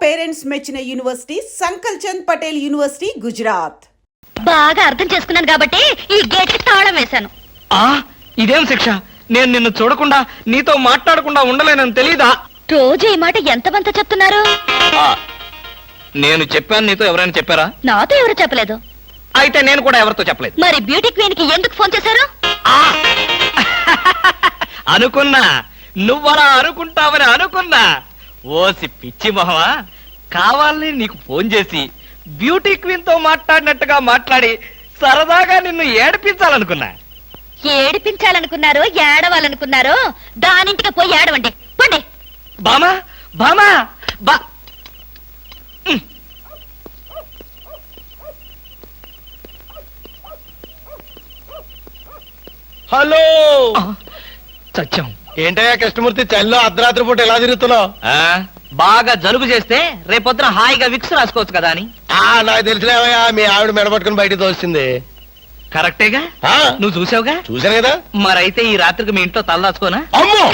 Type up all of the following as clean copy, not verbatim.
Parents మెచ్చిన university సంకల్ Chand Patel university Gujarat. బాగా అర్థం చేసుకున్నాను కాబట్టి ఈ గేట్ కి తాళం వేశాను. ఇదేం శిక్ష? నేను నిన్ను చూడకుండా నీతో మాట్లాడకుండా ఉండలేనని తెలీదా? రోజు ఈ మాట ఎంతమంత చెప్తున్నారు? నేను చెప్పాను, నీతో ఎవరైనా చెప్పారా? నాతో ఎవరు చెప్పలేదు. అయితే నేను కూడా ఎవరితో చెప్పలేదు. మరి బ్యూటీ క్వీన్ కి ఎందుకు ఫోన్ చేశారు? అనుకున్నా నువ్వలా అనుకుంటావని అనుకున్నా. ఓసి పిచ్చి మొహమా, కావాలని నీకు ఫోన్ చేసి బ్యూటీ క్వీన్ తో మాట్లాడినట్టుగా మాట్లాడి సరదాగా నిన్ను ఏడిపించాలనుకున్నా. ఏడిపించాలనుకున్నారో ఏడవాలనుకున్నారో దానింటికి పోయి ఏడవండి పండి. బామా బామా బా హలో, సత్యం. ఏంటయ్యా కృష్ణమూర్తి, చల్లో అర్ధరాత్రి పూట ఎలా తిరుగుతున్నావు? బాగా జలుబు చేస్తే రేపొద్దున హాయిగా విక్స్ రాసుకోవచ్చు కదా అని. నాకు తెలిసినవయ్యా, మీ ఆవిడ మెడపట్టుకుని బయటికి తోస్తుంది. కరెక్టేగా, నువ్వు చూసావుగా? చూశాను కదా. మరైతే ఈ రాత్రికి మీ ఇంట్లో తలదాచుకోనా? అమ్మో,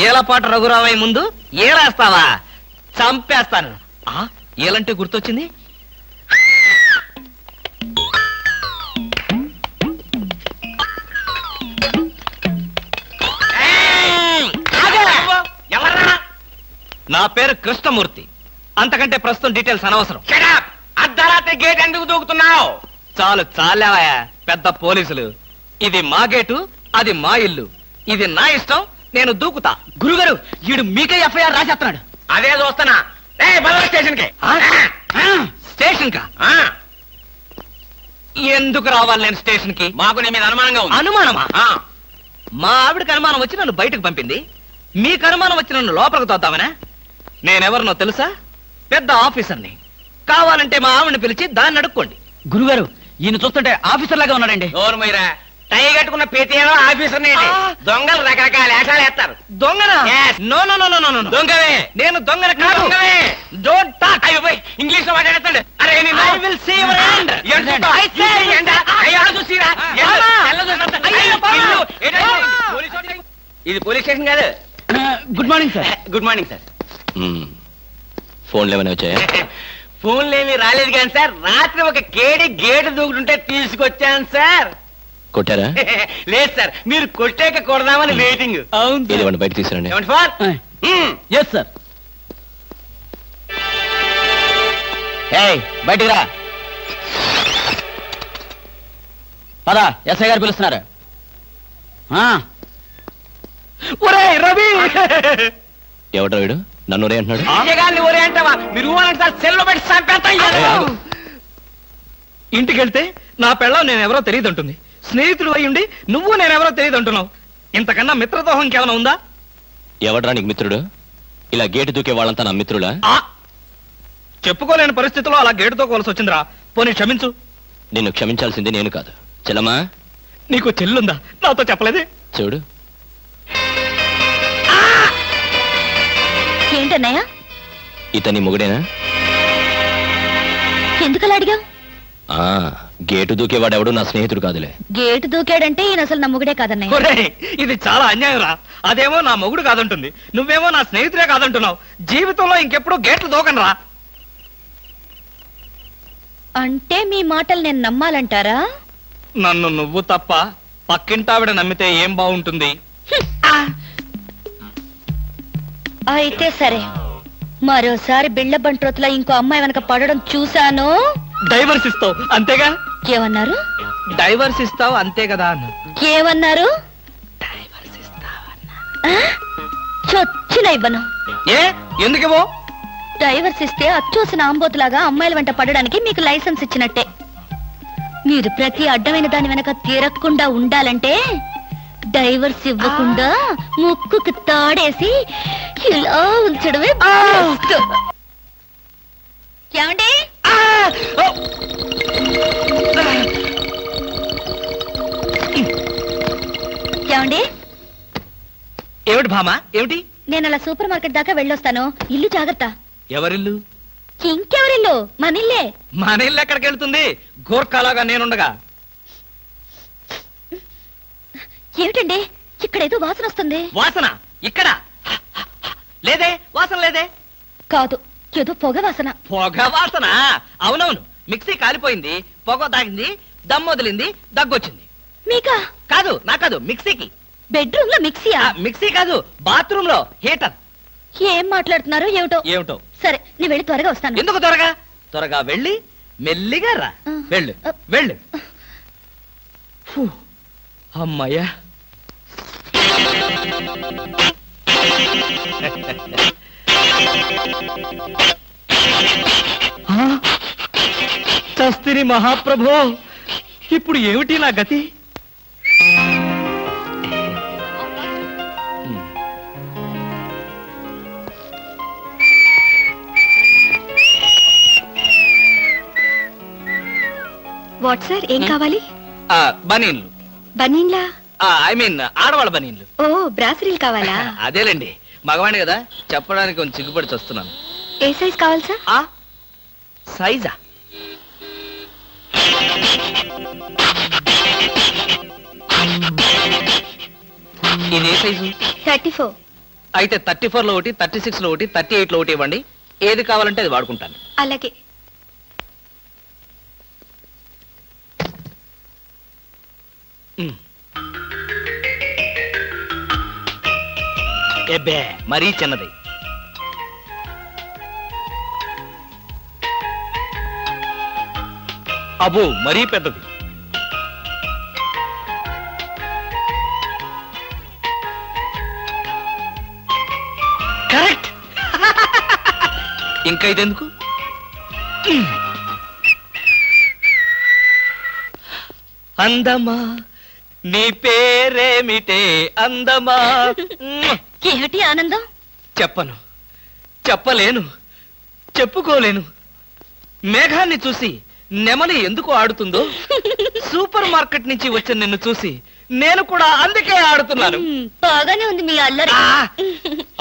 ఏలపాట రఘురామయ్య ముందు ఏలేస్తావా? చంపేస్తాను. ఏలంటే గుర్తొచ్చింది. నా పేరు కృష్ణమూర్తి. అంతకంటే ప్రస్తుతం డీటెయిల్స్ అనవసరం. అర్ధరాత్రి గేట్ ఎందుకు దూకుతున్నావు? చాలు చాలావయ్యా, పెద్ద పోలీసులు. ఇది మా గేటు, అది మా ఇల్లు. ఇది నా ఇష్టం, నేను దూకుతా. గురుగారు, వీడు మీకే ఎఫ్ఐఆర్ రాసేస్తున్నాడు. అదే చూస్తున్నా. స్టేషన్ కి. స్టేషన్ కా? ఎందుకు రావాలి నేను స్టేషన్ కి? మాకు నీ మీద అనుమానంగా ఉంది. అనుమానమా? మా ఆవిడకి అనుమానం వచ్చి నన్ను బయటకు పంపింది. మీకు అనుమానం వచ్చి నన్ను లోపలికి తోద్దామనా? నేనెవరినో తెలుసా? పెద్ద ఆఫీసర్ని. కావాలంటే మా ఆవిడని పిలిచి దాన్ని అడుక్కోండి. గురుగారు, ఈయన చూస్తుంటే ఆఫీసర్ లాగా ఉన్నాడండి. నోరు మీరా, టై కట్టుకున్న ప్రతి ఆఫీసర్ దొంగలు రకరకాల వేషాలు వేస్తారు. దొంగనా? No no no no no. దొంగవే. నేను దొంగన కాదు. Don't talk. ఇంగ్లీష్ లో మాట్లాడతాడు. అరే I will see your hand. I say ఇది పోలీస్ స్టేషన్ కాదు. Good morning sir. Good morning sir. ఫోన్లు ఏమైనా వచ్చాయా? ఫోన్లు ఏమీ రాలేదు కానీ సార్, రాత్రి ఒక కేడి గేటు దూకుంటుంటే తీసుకొచ్చాను సార్. కొట్టారా? లేదు సార్, మీరు కొట్టాక కొడదామని వెయిటింగ్. అవును, బయట తీసుకురండి. ఏమండి ఫార్? Yes sir. బయటికి రా. పదా, ఎస్ఐ గారు పిలుస్తున్నారు. రవి, ఎవడ్రా వీడు? నన్ను ఒరే అంటున్నాడు. ఒరే అంటావా? మీరు సార్, సెల్లో పెట్టి చంపేస్తాం. ఇంటికి వెళ్తే నా పెళ్ళం నేనెవరో తెలియదు అంటుంది. స్నేహితుడు అయ్యుండి నువ్వు నేనెవరో తెలియదు అంటున్నావు. ఇంతకన్నా మిత్రదోహం ఇంకేమైనా ఉందా? ఎవడ్రా నీకు మిత్రుడు? ఇలా గేటు దూకే వాళ్ళంతా నా మిత్రుడా? చెప్పుకోలేని పరిస్థితిలో అలా గేటుతో కోల్సి వచ్చిందిరా. పోనీ క్షమించు. నిన్ను క్షమించాల్సింది నేను కాదు. చెల్లమ్మా, నీకు చెల్లుందా? నాతో చెప్పలేదే. చూడు, ఏంటన్నయ్య? ఇతని మొగుడేనా? ఎందుకలా అడిగావు? గేటు దూకేవాడెవడు నా స్నేహితుడు కాదులే. గేటు దూకాడంటే ఈయన అసలు నా మొగుడే కాదన్నయ్య. ఇది చాలా అన్యాయం రా. అదేమో నా మొగుడు కాదంటుంది, నువ్వేమో నా స్నేహితుడే కాదంటున్నావు. జీవితంలో ఇంకెప్పుడు గేట్లు దూకనరా. అంటే మీ మాటలు నేను నమ్మాలంటారా? నన్ను నువ్వు తప్ప పక్కింటావిడ నమ్మితే ఏం బాగుంటుంది? అయితే సరే, మరోసారి బిళ్ళ బంట్రోతులా ఇంకో అమ్మాయి వెనక పడడం చూశాను. డైవర్స్ ఇస్తావు అంతేగా? ఏమన్నారు? డైవర్స్ ఇస్తావు అంతే కదా అన్న. ఏమన్నారు? డైవర్స్ ఇస్తావన్నా. చొచ్చిన ఇవ్వను. ఎందుకేమో? డైవర్స్ ఇస్తే అచ్చోసిన ఆంబోతులాగా అమ్మాయిల వెంట పడడానికి మీకు లైసెన్స్ ఇచ్చినట్టే. మీరు ప్రతి అడ్డమైన దాని వెనక తిరగకుండా ఉండాలంటే డైవర్స్ ఇవ్వకుండా ముక్కుకు తాడేసి ఇలా ఉంచడమే. ఏమండి? ఏమండి? ఏమిటి భామా, ఏమిటి? నేను అలా సూపర్ మార్కెట్ దాకా వెళ్ళొస్తాను. ఇల్లు జాగ్రత్త. ఎవరిల్లు? ఇంకెవరిల్లు? మనిల్లే. మన ఇల్లు ఎక్కడికి వెళ్తుంది? గోర్ఖాలాగా నేనుండగా. ఏమిటండి, ఇక్కడేదో వాసన వస్తుంది. వాసన? ఇక్కడ లేదే, వాసన లేదే. కాదు, ఏదో పొగ వాసన. పొగ వాసన? అవునవును, మిక్సీ కాలిపోయింది, పొగ తాగింది, దమ్ వదిలింది, దగ్గొచ్చింది. మీకా? కాదు, నా కాదు, మిక్సీకి. బెడ్రూమ్ లో మిక్సీయా? మిక్సీ కాదు, బాత్రూమ్ లో హీటర్. ఏం మాట్లాడుతున్నారు ఏమిటో? ఏమిటో. సరే, నీ వెళ్ళి త్వరగా వస్తాను. ఎందుకు త్వరగా? త్వరగా వెళ్ళి మెల్లిగా రా. వెళ్ళు వెళ్ళు. ఫు, అమ్మయ్యా. చస్తిని మహాప్రభో, ఇప్పుడు ఏమిటి నా గతి? వాట్ సార్, ఏం కావాలి? బనీన్లు. బనీన్లా? ఐ మీన్ ఆడవాళ్ళ బనీన్లు. ఓ, బ్రాసరీలు కావాలా? అదేలేండి, మగవాణ్ణి కదా, చెప్పడానికి కొంచెం సిగ్గుపడి వస్తున్నాను. ఏ సైజ్ కావాలి సార్? సైజా? ఇది ఏ సైజు? 34. అయితే 34 లో ఒకటి, 36 లో ఒకటి, 38 లో ఒకటి ఇవ్వండి. ఏది కావాలంటే అది వాడుకుంటాను. అలాగే. ఎబ్బే, మరీ చిన్నది. అబ్బో, మరీ పెద్దది. కరెక్ట్. ఇంకా ఇదెందుకు? అందమా, నీ పేరేమిటే అందమా? ఏమిటి ఆనందం? చెప్పను, చెప్పలేను, చెప్పుకోలేను. మేఘాన్ని చూసి నెమలి ఎందుకు ఆడుతుందో, సూపర్ మార్కెట్ నుంచి వచ్చిన నిన్ను చూసి నేను కూడా అందుకే ఆడుతున్నాను. బాగానే ఉంది మీ అల్లరి.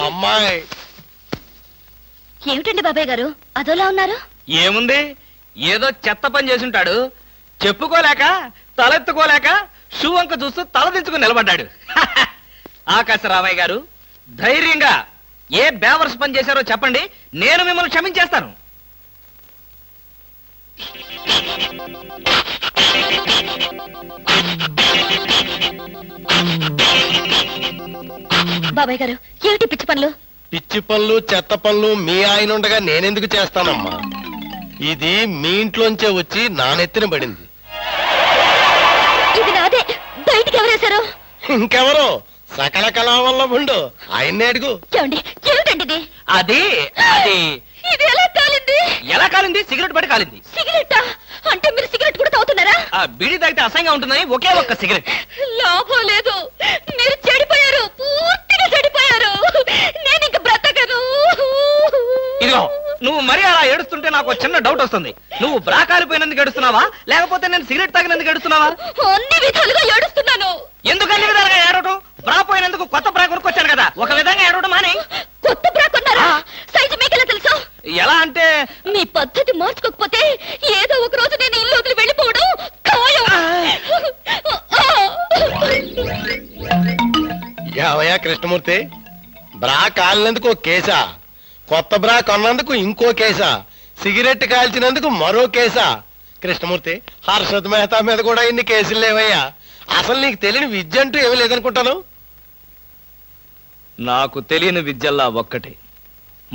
అమ్మాయి, ఏమిటండి బాబాయ్ గారు అదోలా ఉన్నారు? ఏముంది, ఏదో చెత్త పని చేసుంటాడు. చెప్పుకోలేక, తలెత్తుకోలేక షూ వంక చూస్తూ తలదించుకుని నిలబడ్డాడు. ఆకాశరామయ్య గారు, ధైర్యంగా ఏ బేవర్స్ పని చేశారో చెప్పండి, నేను మిమ్మల్ని క్షమించేస్తాను. బాబాయ్ గారు, ఏమిటి పిచ్చి పనులు? పిచ్చి పనులు, చెత్త పనులు మీ ఆయన ఉండగా నేనెందుకు చేస్తానమ్మా? ఇది మీ ఇంట్లోంచే వచ్చి నా నెత్తిన పడింది. ఇది నాదే, బయటికి ఎవరేశారు? ఇంకెవరో సకల కళావల్లభుండు, ఆయన్నే అడుగు. ఏమండి, ఏమిటండి ఇది? అది అది ఇది ఎలా కాలింది? ఎలా కాలింది? సిగరెట్ పడి కాలింది. సిగరెట్టా? అంటే మీరు సిగరెట్ కూడా తాగుతున్నారా? బీడీ తాగితే అసహ్యంగా ఉంటుందని ఒకే ఒక్క సిగరెట్. లాభం లేదు, మీరు చెడిపోయారు, పూర్తిగా చెడిపోయారు. నేను ఇంక బ్రతకను. ఇదిగో, నువ్వు మరీ అలా ఏడుస్తుంటే నాకు చిన్న డౌట్ వస్తుంది. నువ్వు బ్రా కాలిపోయినందుకు ఏడుస్తున్నావా, లేకపోతే నేను సిగరెట్ తాగినందుకు ఏడుస్తున్నావా? అన్ని విధాలుగా ఏడుస్తున్నాను. ఎందుకు అన్ని విధాలుగా ఏడవటం? బ్రా పోయినందుకు కొత్త బ్రా కొనుక్కొచ్చాను కదా, ఒక విధంగా ఏడవడం మాని. కొత్త బ్రా కొన్నారా? సైజు మీకెలా తెలుసు? ఎలా అంటే, మీ పద్ధతి మార్చుకోకపోతే ఏదో ఒక రోజు నేను ఇల్లు వదిలి వెళ్ళిపోవడం ఖాయం. యావయ్యా కృష్ణమూర్తి, బ్రా కాలినందుకు ఒక కేసా, కొత్త బ్రా కొన్నందుకు ఇంకో కేసా, సిగరెట్ కాల్చినందుకు మరో కేసా? కృష్ణమూర్తి, హర్షద్ మెహతా మీద కూడా ఇన్ని కేసులు లేవయ్యా. అసలు నీకు తెలియని విద్య అంటూ ఏమీ లేదనుకుంటాను. నాకు తెలియని విద్యల్లా ఒక్కటే,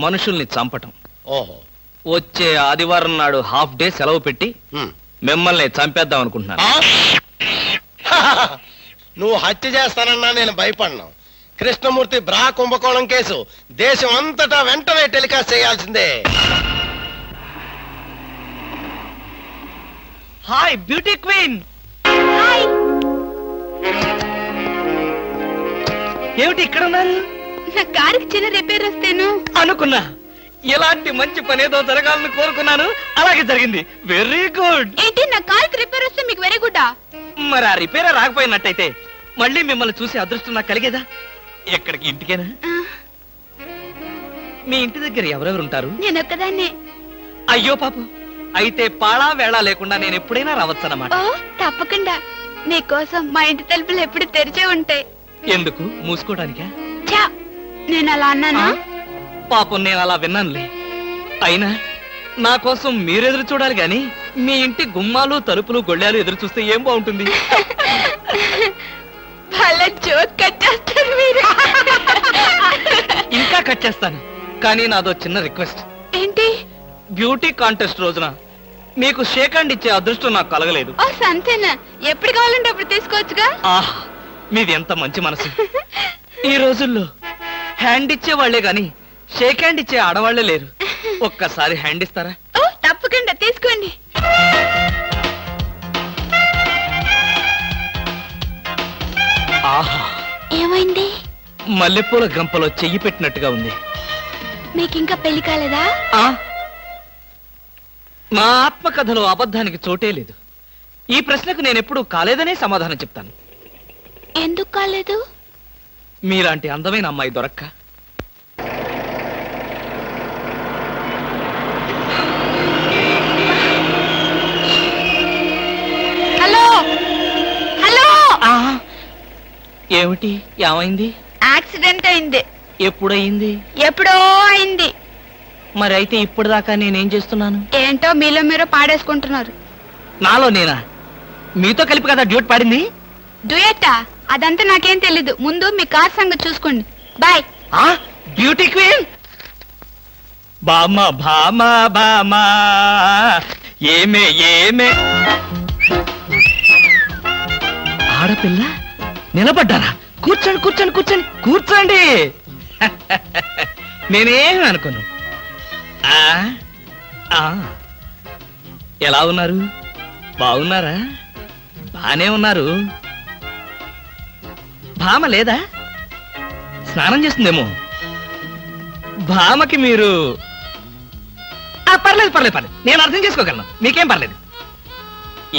మనుషుల్ని చంపటం. ఓహో. వచ్చే ఆదివారం నాడు హాఫ్ డే సెలవు పెట్టి హ్మ్. మిమ్మల్ని చంపేద్దాం అనుకుంటున్నాను. నువ్వు హత్య చేస్తానన్నా నేను భయపడ్ను. కృష్ణమూర్తి బ్రా కుంభకోణం కేసు దేశం అంతటా వెంటనే టెలికాస్ట్ చేయాల్సిందే. Hi beauty queen. ఏమిటి ఇక్కడ ఉన్నారు? నా కారుకి చిన్న రిపేర్ వస్తేను అనుకున్నా, ఎలాంటి మంచి పని ఏదో జరగాలని కోరుకున్నాను, అలాగే జరిగింది. Very good. ఏంటి, నా కారుకి రిపేర్ వస్తే మీకు వెరీ గుడ్? మరి ఆ రిపేర్ రాకపోయినట్టయితే మళ్ళీ మిమ్మల్ని చూసి అదృష్టం నాకు కలిగేదా? ఎక్కడికి, ఇంటికేనా? మీ ఇంటి దగ్గర ఎవరెవరు ఉంటారు? నేను ఒక్కదాన్నే. అయ్యో పాపం, అయితే పాళా వేళ లేకుండా నేను ఎప్పుడైనా రావచ్చన్నమాట. ఓ, తప్పకుండా. నీకోసం మా ఇంటి తలుపులు ఎప్పుడు తెరిచే ఉంటాయి. ఎందుకు, మూసుకోవడానికా? నేను అలా అన్నానా? పాపం, నేను అలా విన్నానులే. అయినా నా కోసం మీరెదురు చూడాలి గాని మీ ఇంటి గుమ్మాలు తలుపులు గొళ్ళాలు ఎదురు చూస్తే ఏం బాగుంటుంది? ఇంకా కట్ చేస్తాను, కానీ నాదో చిన్న రిక్వెస్ట్. ఏంటి? బ్యూటీ కాంటెస్ట్ రోజున మీకు షేక్ హ్యాండ్ ఇచ్చే అదృష్టం నాకు కలగలేదు. అంతేనా? ఎప్పుడు కావాలంటే అప్పుడు తీసుకోవచ్చుగా. ఆహ్, మీది ఎంత మంచి మనసు. ఈ రోజుల్లో హ్యాండ్ ఇచ్చే వాళ్లే గాని షేక్ హ్యాండ్ ఇచ్చే ఆడవాళ్లే లేరు. ఒక్కసారి హ్యాండ్ ఇస్తారా? తప్పకుండా తీసుకోండి. ఆహా, ఏమైంది? మల్లెపూల గంపలో చెయ్యి పెట్టినట్టుగా ఉంది. మీకింకా పెళ్లి కాలేదా? ఆ, నా ఆత్మకథలో అబద్ధానికి చోటే లేదు. ఈ ప్రశ్నకు నేనెప్పుడు కాలేదనే సమాధానం చెప్తాను. ఎందుకు కాలేదు? మీలాంటి అందమైన అమ్మాయి దొరక్క. హలో హలో, ఏమిటి? ఏమైంది? యాక్సిడెంట్ అయింది. ఎప్పుడయింది? ఎప్పుడో అయింది. మరి అయితే ఇప్పుడు దాకా నేనేం చేస్తున్నాను? ఏంటో మీలో మీరు పాడేసుకుంటున్నారు. నాలో నేనా? మీతో కలిపి కదా డ్యూట్ పాడింది. డ్యూయట్టా? అదంతా నాకేం తెలీదు. ముందు మీ కార్ సంగతి చూసుకోండి. బాయ్. బ్యూటీ క్వీన్ బామా భామా బామా ఏమే ఏమే. ఆడపిల్ల నిలబడ్డారా? కూర్చోండి కూర్చోండి కూర్చోండి కూర్చోండి. నేనేమి అనుకోను. ఆ, ఆ, ఎలా ఉన్నారు? బాగున్నారా? బానే ఉన్నారు. భామ లేదా? స్నానం చేస్తుందేమో. భామకి మీరు పర్లేదు పర్లేదు పర్లేదు, నేను అర్థం చేసుకోగలను. మీకేం పర్లేదు.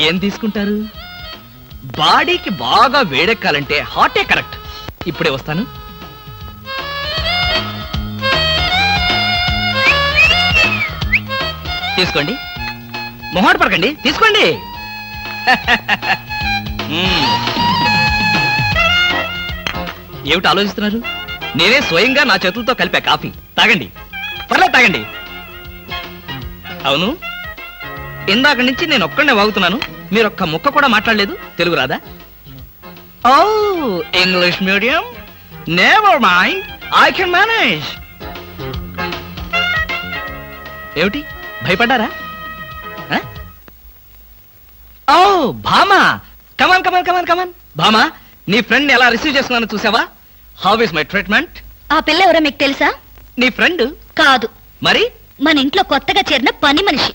ఏం తీసుకుంటారు? బాడీకి బాగా వేడెక్కాలంటే హాటే కరెక్ట్. ఇప్పుడే వస్తాను. తీసుకోండి, మొహాట పడకండి, తీసుకోండి. ఏమిటి ఆలోచిస్తున్నారు? నేనే స్వయంగా నా చేతులతో కలిపా కాఫీ. తాగండి, పర్లేదు తాగండి. అవును, ఇందాక నుంచి నేను ఒక్కడనే వాగుతున్నాను. మీరు ఒక్క ముక్క కూడా మాట్లాడలేదు. తెలుగు రాదా? Oh, English medium. Never mind, I can manage. ఏమిటి, భయపడ్డారా? ఓ భామా, కమాన్ కమాన్ కమాన్ కమాన్. భామా, నీ ఫ్రెండ్ ఎలా రిసీవ్ చేస్తున్నానో చూసావా? How is my treatment? ఆ పిల్ల ఎవరో మీకు తెలుసా? నీ ఫ్రెండ్ కాదు, మరి మన ఇంట్లో కొత్తగా చేరిన పని మనిషి.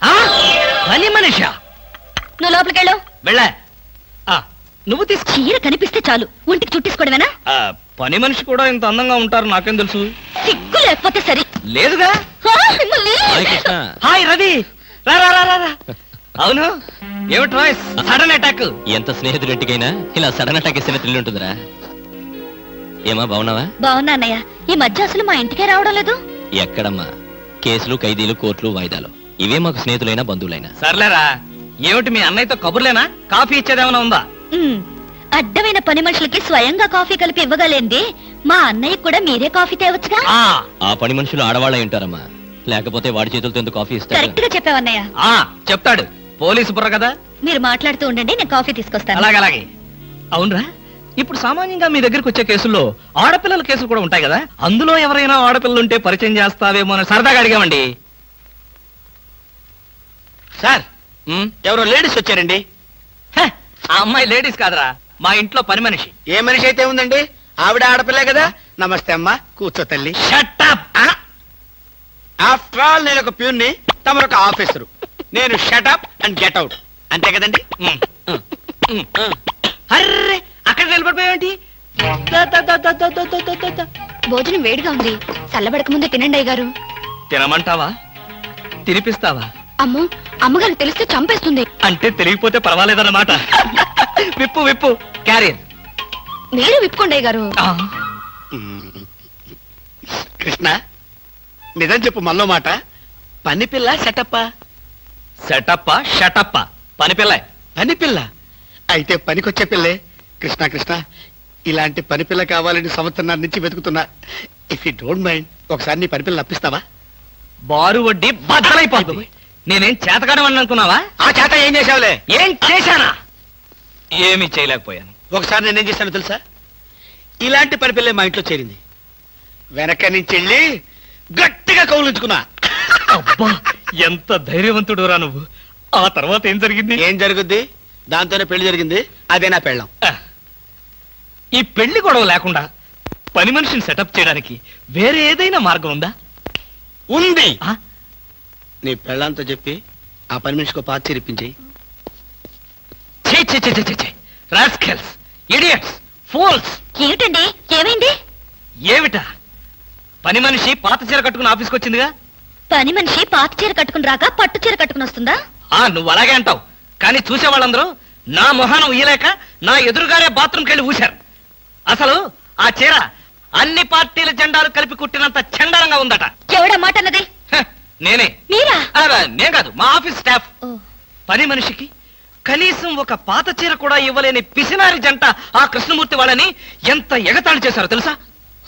పని మనిషా? నువ్వు లోపలికెళ్ళు. వెళ్ళా. నువ్వు తీసు. చీర కనిపిస్తే చాలు ఒంటికి చుట్టేసుకోవడమేనా? పని మనిషి కూడా ఇంత అందంగా ఉంటారు నాకేం తెలుసు. సిగ్గు లేకపోతే సరి. లేదుగా. మిమ్మల్ని. హాయ్ రవి, రా రా రా రా. అవును, ఏమిటి వాయిస్? Sudden attack. ఎంత స్నేహితుడింటికైనా ఇలా సడన్ అటాక్ ఇస్తే థ్రిల్ ఉంటుందిరా. ఏమా, బాగున్నావా? బాగున్నా అన్నయ్య. ఈ మధ్య అసలు మా ఇంటికే రావడం లేదు. ఎక్కడమ్మా? కేసులు, ఖైదీలు, కోర్టులు, వాయిదాలు, ఇవే మాకు స్నేహితులైనా బంధువులైనా. సర్లేరా. ఏమిటి మీ అన్నయ్యతో కబుర్లేనా? కాఫీ ఇచ్చేదేమైనా ఉందా? అడ్డమైన పని మనుషులకి స్వయంగా కాఫీ కలిపి ఇవ్వగలేంది మా అన్నయ్య కూడా మీరే కాఫీ తేవచ్చుగా. ఆ పని మనుషులు ఆడవాళ్ళై ఉంటారమ్మా, లేకపోతే వాడి చేతులతో ఎందుకు కాఫీ ఇస్తారు? కరెక్ట్ గా చెప్పావన్నయ్య. చెప్తాడు, పోలీసు బుర్ర కదా. మీరు మాట్లాడుతూ ఉండండి, నేను కాఫీ తీసుకొస్తాను. అలాగే అలాగే. అవునరా, ఇప్పుడు సామాన్యంగా మీ దగ్గరికి వచ్చే కేసుల్లో ఆడపిల్లల కేసులు కూడా ఉంటాయి కదా. అందులో ఎవరైనా ఆడపిల్లలుంటే పరిచయం చేస్తావేమో అని సరదాగా అడిగామండి. సార్, ఎవరో లేడీస్ వచ్చారండి. ఆ అమ్మాయి లేడీస్ కాదరా, మా ఇంట్లో పని మనిషి. ఏ మనిషి అయితే ఉందండి, ఆవిడ ఆడపిల్లే కదా. నమస్తే అమ్మా, కూర్చో తల్లి. Shut up. ఆఫ్టర్ ఆల్ నేను ఒక ప్యూన్ని, తమరొక ఆఫీసరు. నేను షటప్ అండ్ గెట్ అవుట్, అంతే కదండి. అర్రే, అక్కడ నిలబడిపోయావేంటి? భోజనం వేడిగా ఉంది, చల్లబడక ముందే తినండి అయ్యగారు. తినమంటావా? తినిపిస్తావా? అమ్మో, అమ్మగారు తెలిస్తే చంపేస్తుంది. అంటే తెలియకపోతే పర్వాలేదన్నమాట. విప్పు విప్పు, క్యారియర్. మీరు విప్పుకోండి అయ్యగారు. కృష్ణ, నిజం చెప్పు, మల్లో మాట. పని పిల్ల సెటప్పా? సెటప్పా షటప్పా? పని పిల్ల. పని పిల్ల అయితే పనికొచ్చే పిల్లే. కృష్ణ కృష్ణ, ఇలాంటి పని పిల్ల కావాలని సంవత్సరం నుంచి వెతుకుతున్నా. ఇఫ్ యూ డోంట్ మైండ్, ఒకసారి నీ పని పిల్ల అప్పిస్తావా? బారు వడ్డీ బద్దలైపోతుంది. నేనేం చేతకాడమని అనుకున్నావా? ఆ చేత ఏం చేసావులే? ఏం చేశానా? ఏమీ చేయలేకపోయాను. ఒకసారి నేనేం చేశానో తెలుసా? ఇలాంటి పని పిల్ల మా ఇంట్లో చేరింది. వెనక నుంచి వెళ్ళి గట్టిగా కౌలించుకున్నా. అబ్బా, ఎంత ధైర్యవంతుడు రా నువ్వు. ఆ తర్వాత ఏం జరిగింది? ఏం జరుగుద్ది? దాంతోనే పెళ్లి జరిగింది. అదే నా పెళ్ళం. ఈ పెళ్లి గొడవ లేకుండా పని మనిషిని సెటప్ చేయడానికి వేరే ఏదైనా మార్గం ఉందా? ఉంది. ఆ? నీ పెళ్ళంతో చెప్పి ఆ పని మనిషికి పాత చేరిపించేయి. ఛీ, ఛీ, ఛీ, ఛీ, ఛీ, ఛీ. Rascals, idiots, fools. ఏమిటండి, ఏమైంది? ఏమిటా? పని మనిషి పాత చీర కట్టుకుని ఆఫీస్కి వచ్చిందిగా. పని మనిషి పాత చీర కట్టుకుని రాక పట్టు చీర కట్టుకుని వస్తుందా? నువ్వు అలాగే అంటావు, కానీ చూసే వాళ్ళందరూ నా మొహానం ఊయలేక నా ఎదురుగానే బాత్రూమ్కి వెళ్ళి ఊశారు. అసలు ఆ చీర అన్ని పార్టీల జెండాలు కలిపి కుట్టినంత చండాలంగా ఉందట. ఎవడా మాట అన్నది? నేనే. మీరా? నేను కాదు, మా ఆఫీస్ స్టాఫ్. ఓ, పని మనిషికి కనీసం ఒక పాత చీర కూడా ఇవ్వలేని పిసినారి జంట ఆ కృష్ణమూర్తి వాళ్ళని ఎంత ఎగతాళి చేశారో తెలుసా?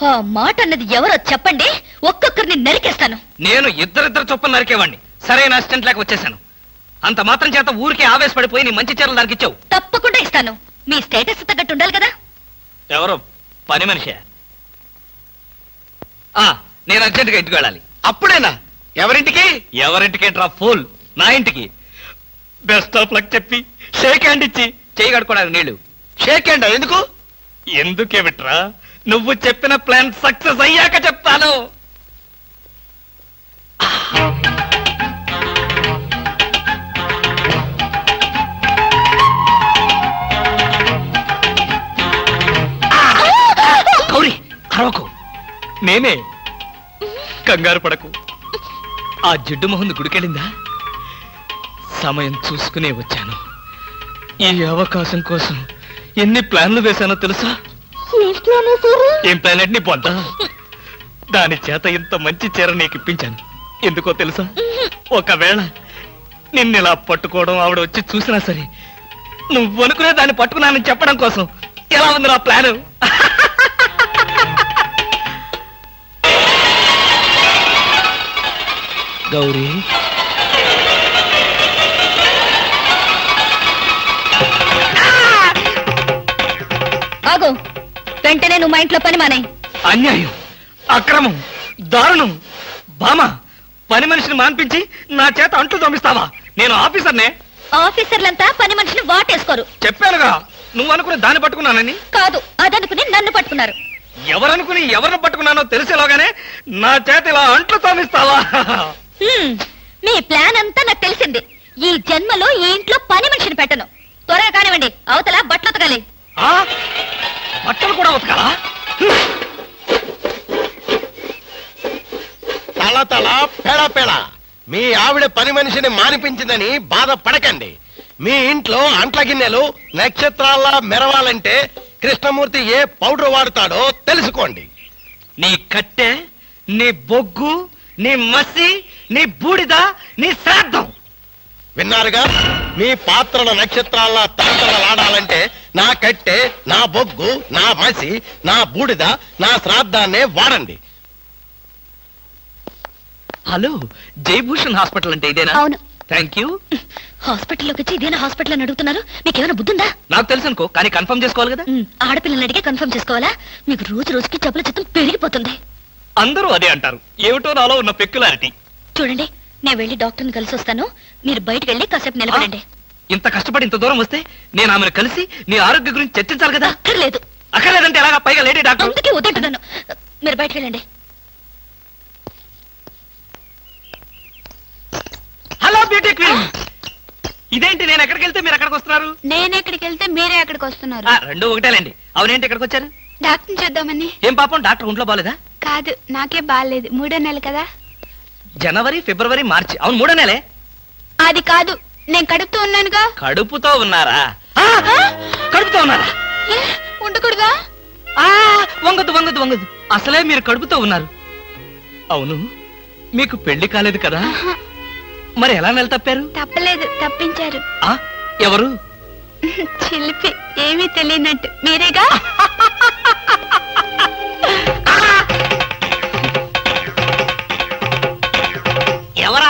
ఆ మాట అన్నది ఎవరో చెప్పండి, ఒక్కొక్కరిని నరికేస్తాను. నేను ఇద్దరిద్దరు చొప్పున నరికేవాడిని. సరైన అసిస్టెంట్ లేక వచ్చేసాను. అంత మాత్రం చేత ఊరికే ఆవేశపడిపోయి నీ మంచి చీరలు దానికి ఇచ్చావు. తప్పకుండా ఇస్తాను. మీ స్టేటస్ తగ్గట్టు ఉండాలి కదా. ఎవరో పని మనిషి. నేను అర్జెంటుగా ఇంటికి వెళ్ళాలి. అప్పుడేనా? ఎవరింటికి? ఎవరింటికి డ్రా ఫూల్? నా ఇంటికి. బెస్ట్ ఆఫ్ లక్ చెప్పి షేక్ హ్యాండ్ ఇచ్చి చేయి కడుకోవడానికి నీళ్లు. షేక్ హ్యాండ్ ఎందుకు? ఎందుకే బిట్రా, నువ్వు చెప్పిన ప్లాన్ సక్సెస్ అయ్యాక చెప్తాను. గౌరీ, అరవకు. నేనే. కంగారు పడకు. ఆ జిడ్డు మొహంది గుడికెళ్ళిందా? సమయం చూసుకునే వచ్చాను. ఈ అవకాశం కోసం ఎన్ని ప్లాన్లు వేశానో తెలుసా? ఏం ప్లాన్ అంటే నీ పొందా? దాని చేత ఇంత మంచి చీర నీకు ఇప్పించాను. ఎందుకో తెలుసా? ఒకవేళ నిన్నిలా పట్టుకోవడం ఆవిడ వచ్చి చూసినా సరే నువ్వు అనుకునే దాన్ని పట్టుకున్నానని చెప్పడం కోసం. ఎలా ఉంది నా ప్లాన్? గౌరీ, ఆగు. వెంటనే నువ్వు మా ఇంట్లో పని మానే. అన్యాయం, అక్రమం, దారుణం. బామ, పని మనిషిని మాన్పించి నా చేత అంట్లు తోమిస్తావా? నేను ఆఫీసర్నే. ఆఫీసర్లంతా పని మనిషిని వాటేసుకోరు. చెప్పానుగా, నువ్వు అనుకుని దాన్ని పట్టుకున్నానని. కాదు, అదనుకుని నన్ను పట్టుకున్నారు. ఎవరనుకుని ఎవరిని పట్టుకున్నానో తెలిసేలోగానే నా చేత ఇలా అంట్లు తోమిస్తావా? మీ ప్లాన్ అంతా నాకు తెలిసింది. ఈ జన్మలో ఈ ఇంట్లో పని మనిషిని పెట్టను. త్వరగా కానివ్వండి, అవతల బట్టలు ఉతకాలి. బట్టలు కూడా ఉతకాలా? తల తల పెడ పెడ. మీ ఆవిడ పని మనిషిని మానిపించిందని బాధపడకండి. మీ ఇంట్లో అంట్ల గిన్నెలు నక్షత్రాల్లా మెరవాలంటే కృష్ణమూర్తి ఏ పౌడర్ వాడతాడో తెలుసుకోండి. నీ కట్టె, నీ బొగ్గు, నీ మసి, నీ బూడిద, నీ శ్రాద్ధం. విన్నారుగా? మీ పాత్రల నక్షత్రాల్లా తలతలలాడాలంటే నా కట్టె, నా బొగ్గు, నా మసి, నా బూడిద, నా శ్రాద్ధాన్నే వాడండి. హలో, జయభూషణ్ హాస్పిటల్ అంటే ఇదేనా? అవును. Thank you. హాస్పిటల్లోకి వచ్చి ఇదేనా హాస్పిటల్ అని అడుగుతున్నారు? మీకేమైనా బుద్ధుందా? నాకు తెలుసు అనుకో, కానీ కన్ఫర్మ్ చేసుకోవాలి కదా. ఆడపిల్లల్ని అడిగే కన్ఫర్మ్ చేసుకోవాలా? మీకు రోజు రోజుకి జబ్బుల చిత్తం పెరిగిపోతుంది. అందరూ అదే అంటారు. ఏమిటో నాలో ఉన్న పెక్యులారిటీ. చూడండి, నేను వెళ్ళి డాక్టర్ని కలిసి వస్తాను. మీరు బయటకు వెళ్ళి కాసేపు నిలబడండి. ఇంత కష్టపడి ఇంత దూరం వస్తే నేను ఆమెను కలిసి నీ ఆరోగ్య గురించి చర్చించాలి కదా. అక్కర్లేదు. అక్కర్లేదంటే ఎలాగా? పైగా లేడీ డాక్టర్. అందుకే వద్దంటున్నాను. మీరు బయటకు వెళ్ళండి. Hello beauty queen. ఇదేంటి, నేను ఎక్కడికి వెళ్తే మీరు ఎక్కడికి వస్తున్నారు? నేను ఎక్కడికి వెళ్తే మీరే ఎక్కడికి వస్తున్నారు. రెండు ఒకటేలేండి. అవునేంటి ఎక్కడికి వచ్చారు? డాక్టర్ చూద్దామని. ఏం పాపం, డాక్టర్ ఒంట్లో బాలేదా? కాదు, నాకే బాగాలేదు. 3వ నెల కదా. జనవరి, ఫిబ్రవరి, మార్చి. అవును, 3వ నెలే. అది కాదు, నేను కడుపుతూ ఉన్నానుగా. కడుపుతో ఉన్నారా? కడుపుతో ఉన్నారా? ఏ, ఉండకూడదా? వంగదు వంగదు వంగదు. అసలే మీరు కడుపుతో ఉన్నారు. అవును, మీకు పెళ్లి కాలేదు కదా. మరి ఎలా నెల తప్పారు? తప్పలేదు, తప్పించారు. ఎవరు? చిలిపి, ఏమీ తెలియనట్టు. మీరేగా.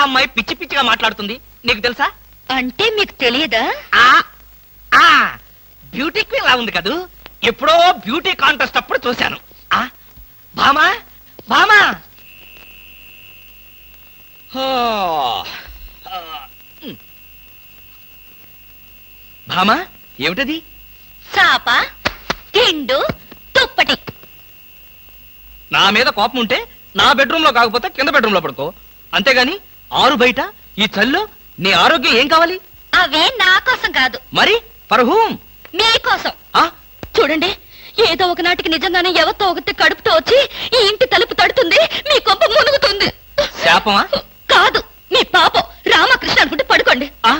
అమ్మాయి పిచ్చి పిచ్చిగా మాట్లాడుతుంది నీకు తెలుసా? అంటే మీకు తెలియదా? ఆ ఆ బ్యూటీ క్వీన్ లా ఉంది కదూ, ఎప్పుడో బ్యూటీ కాంటెస్ట్ అప్పుడు చూశాను. ఆ భామా భామా హో, ఆ, భామా ఏమిటది? చాప, తిండు, తుప్పటి. నా మీద కోపం ఉంటే నా బెడ్రూమ్ లో కాకపోతే కింద బెడ్రూమ్ లో పడుకో, అంతేగాని ఆరు బయట ఈ చల్లో నీ ఆరోగ్యం ఏం కావాలి? అవే నా కోసం కాదు, మరి ఫర్ హూమ్? మీకోసం. ఆ చూడండి, ఏదో ఒకనాటికి నిజంగానే ఎవరితో ఒకటి కడుపుతో వచ్చి ఈ ఇంటి తలుపు తడుతుంది, మీ కొంప మునుగుతుంది. శాపమా? కాదు, మీ పాపం. రామకృష్ణ అనుకుంటే పడుకోండి. ఆ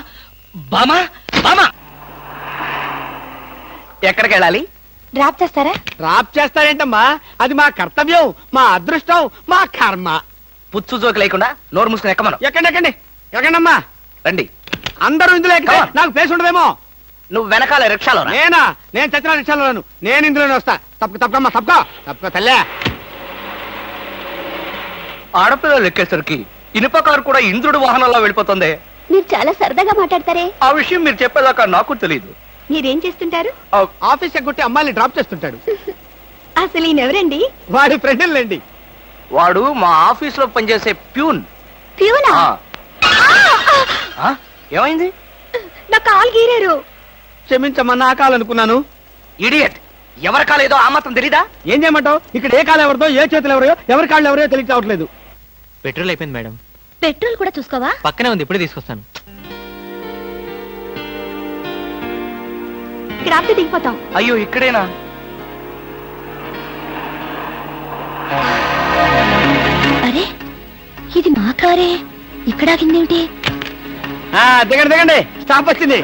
బామా బామా ఎక్కడికి వెళ్ళాలి? డ్రాప్ చేస్తారా? రాప్ చేస్తారేంటమ్మా, అది మా కర్తవ్యం, మా అదృష్టం, మా కర్మ. పుచ్చు జోకి లేకుండా నోరు మూసుకుని ఎక్కమను. ఎక్కండి ఎక్కండమ్మా. రండి. అందరూ ఇందులో ఎక్కితే Come on. నాకు ప్లేస్ ఉండదేమో. నువ్వు వెనకాల రిక్షాలో రా. నేనా? నేను చచ్చిన రిక్షాలోను, నేను ఇందులోనే వస్తా. తప్పకమ్మా, తప్పుకో తల్లే. ఆడపిల్లలు ఎక్కేసరికి ఇనుప కారు కూడా ఇంద్రుడి వాహనంలో వెళ్ళిపోతుంది. మీరు చాలా సరదాగా మాట్లాడతారే. ఆ విషయం మీరు చెప్పేదాకా నాకు తెలియదు. మీరేం చేస్తుంటారు? ఆఫీస్ ఎగ్గొట్టి అమ్మాయిని డ్రాప్ చేస్తుంటాడు. అసలు ఈయనెవరండి? వాడి ఫ్రెండ్లండి. వాడు మా ఆఫీస్ లో పనిచేసే ప్యూన్. ప్యూనా? ఏమైంది? నా కాలు గీరారు. క్షమించమ్మా, నా కాలనుకున్నాను. ఇడియట్, ఎవరి కాలేదో ఆ మాత్రం తెలీదా? ఏం చేయమంటావు? ఇక్కడ ఏ కాలు ఎవరిదో, ఏ చేతులు ఎవరో, ఎవరి కాళ్ళు ఎవరో తెలియక రావట్లేదు. పెట్రోల్ అయిపోయింది మేడం. పెట్రోల్ కూడా చూసుకోవా? పక్కనే ఉంది, ఇప్పుడే తీసుకొస్తాను. ఇక్కడ ఆపితే దిగిపోతాం. అయ్యో ఇక్కడేనా? అరే, ఇది మా కారే, ఇక్కడ ఆగిందేమిటి? దిగండి, స్టాప్ వచ్చింది.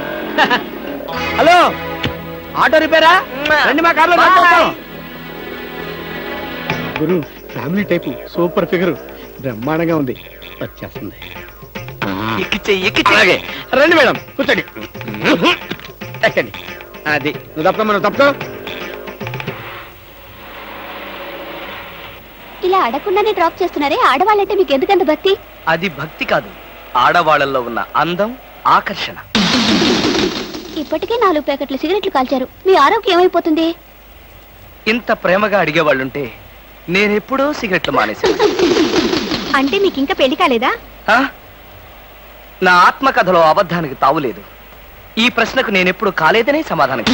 హలో, ఆటో రిపేరా? రండి, మా కార్లో గురు. ఫ్యామిలీ టైపు, సూపర్ ఫిగర్, బ్రహ్మాండంగా ఉంది. వచ్చేస్తుంది. అలాగే రండి మేడం, కూర్చోండి. ఎక్కండి. అది నువ్వు తప్పకమ్మా, నువ్వు తప్పుకో. ఇలా అడగకుండానే డ్రాప్ చేస్తున్నారే, ఆడవాళ్ళంటే మీకు ఎందుకంత భక్తి? అది భక్తి కాదు, ఆడవాళ్ళల్లో ఉన్న అందం, ఆకర్షణ. ఇప్పటికే 4 ప్యాకెట్లు సిగరెట్లు కాల్చారు, మీ ఆరోగ్యం ఏమైపోతుంది? ఇంత ప్రేమగా అడిగేవాళ్ళుంటే నేనెప్పుడో సిగరెట్లు మానేశాను. అంటే మీకు ఇంకా పెళ్లి కాలేదా? ఆ? నా ఆత్మకథలో అబద్ధానికి తావులేదు. ఈ ప్రశ్నకు నేనెప్పుడు కాలేదనే సమాధానం.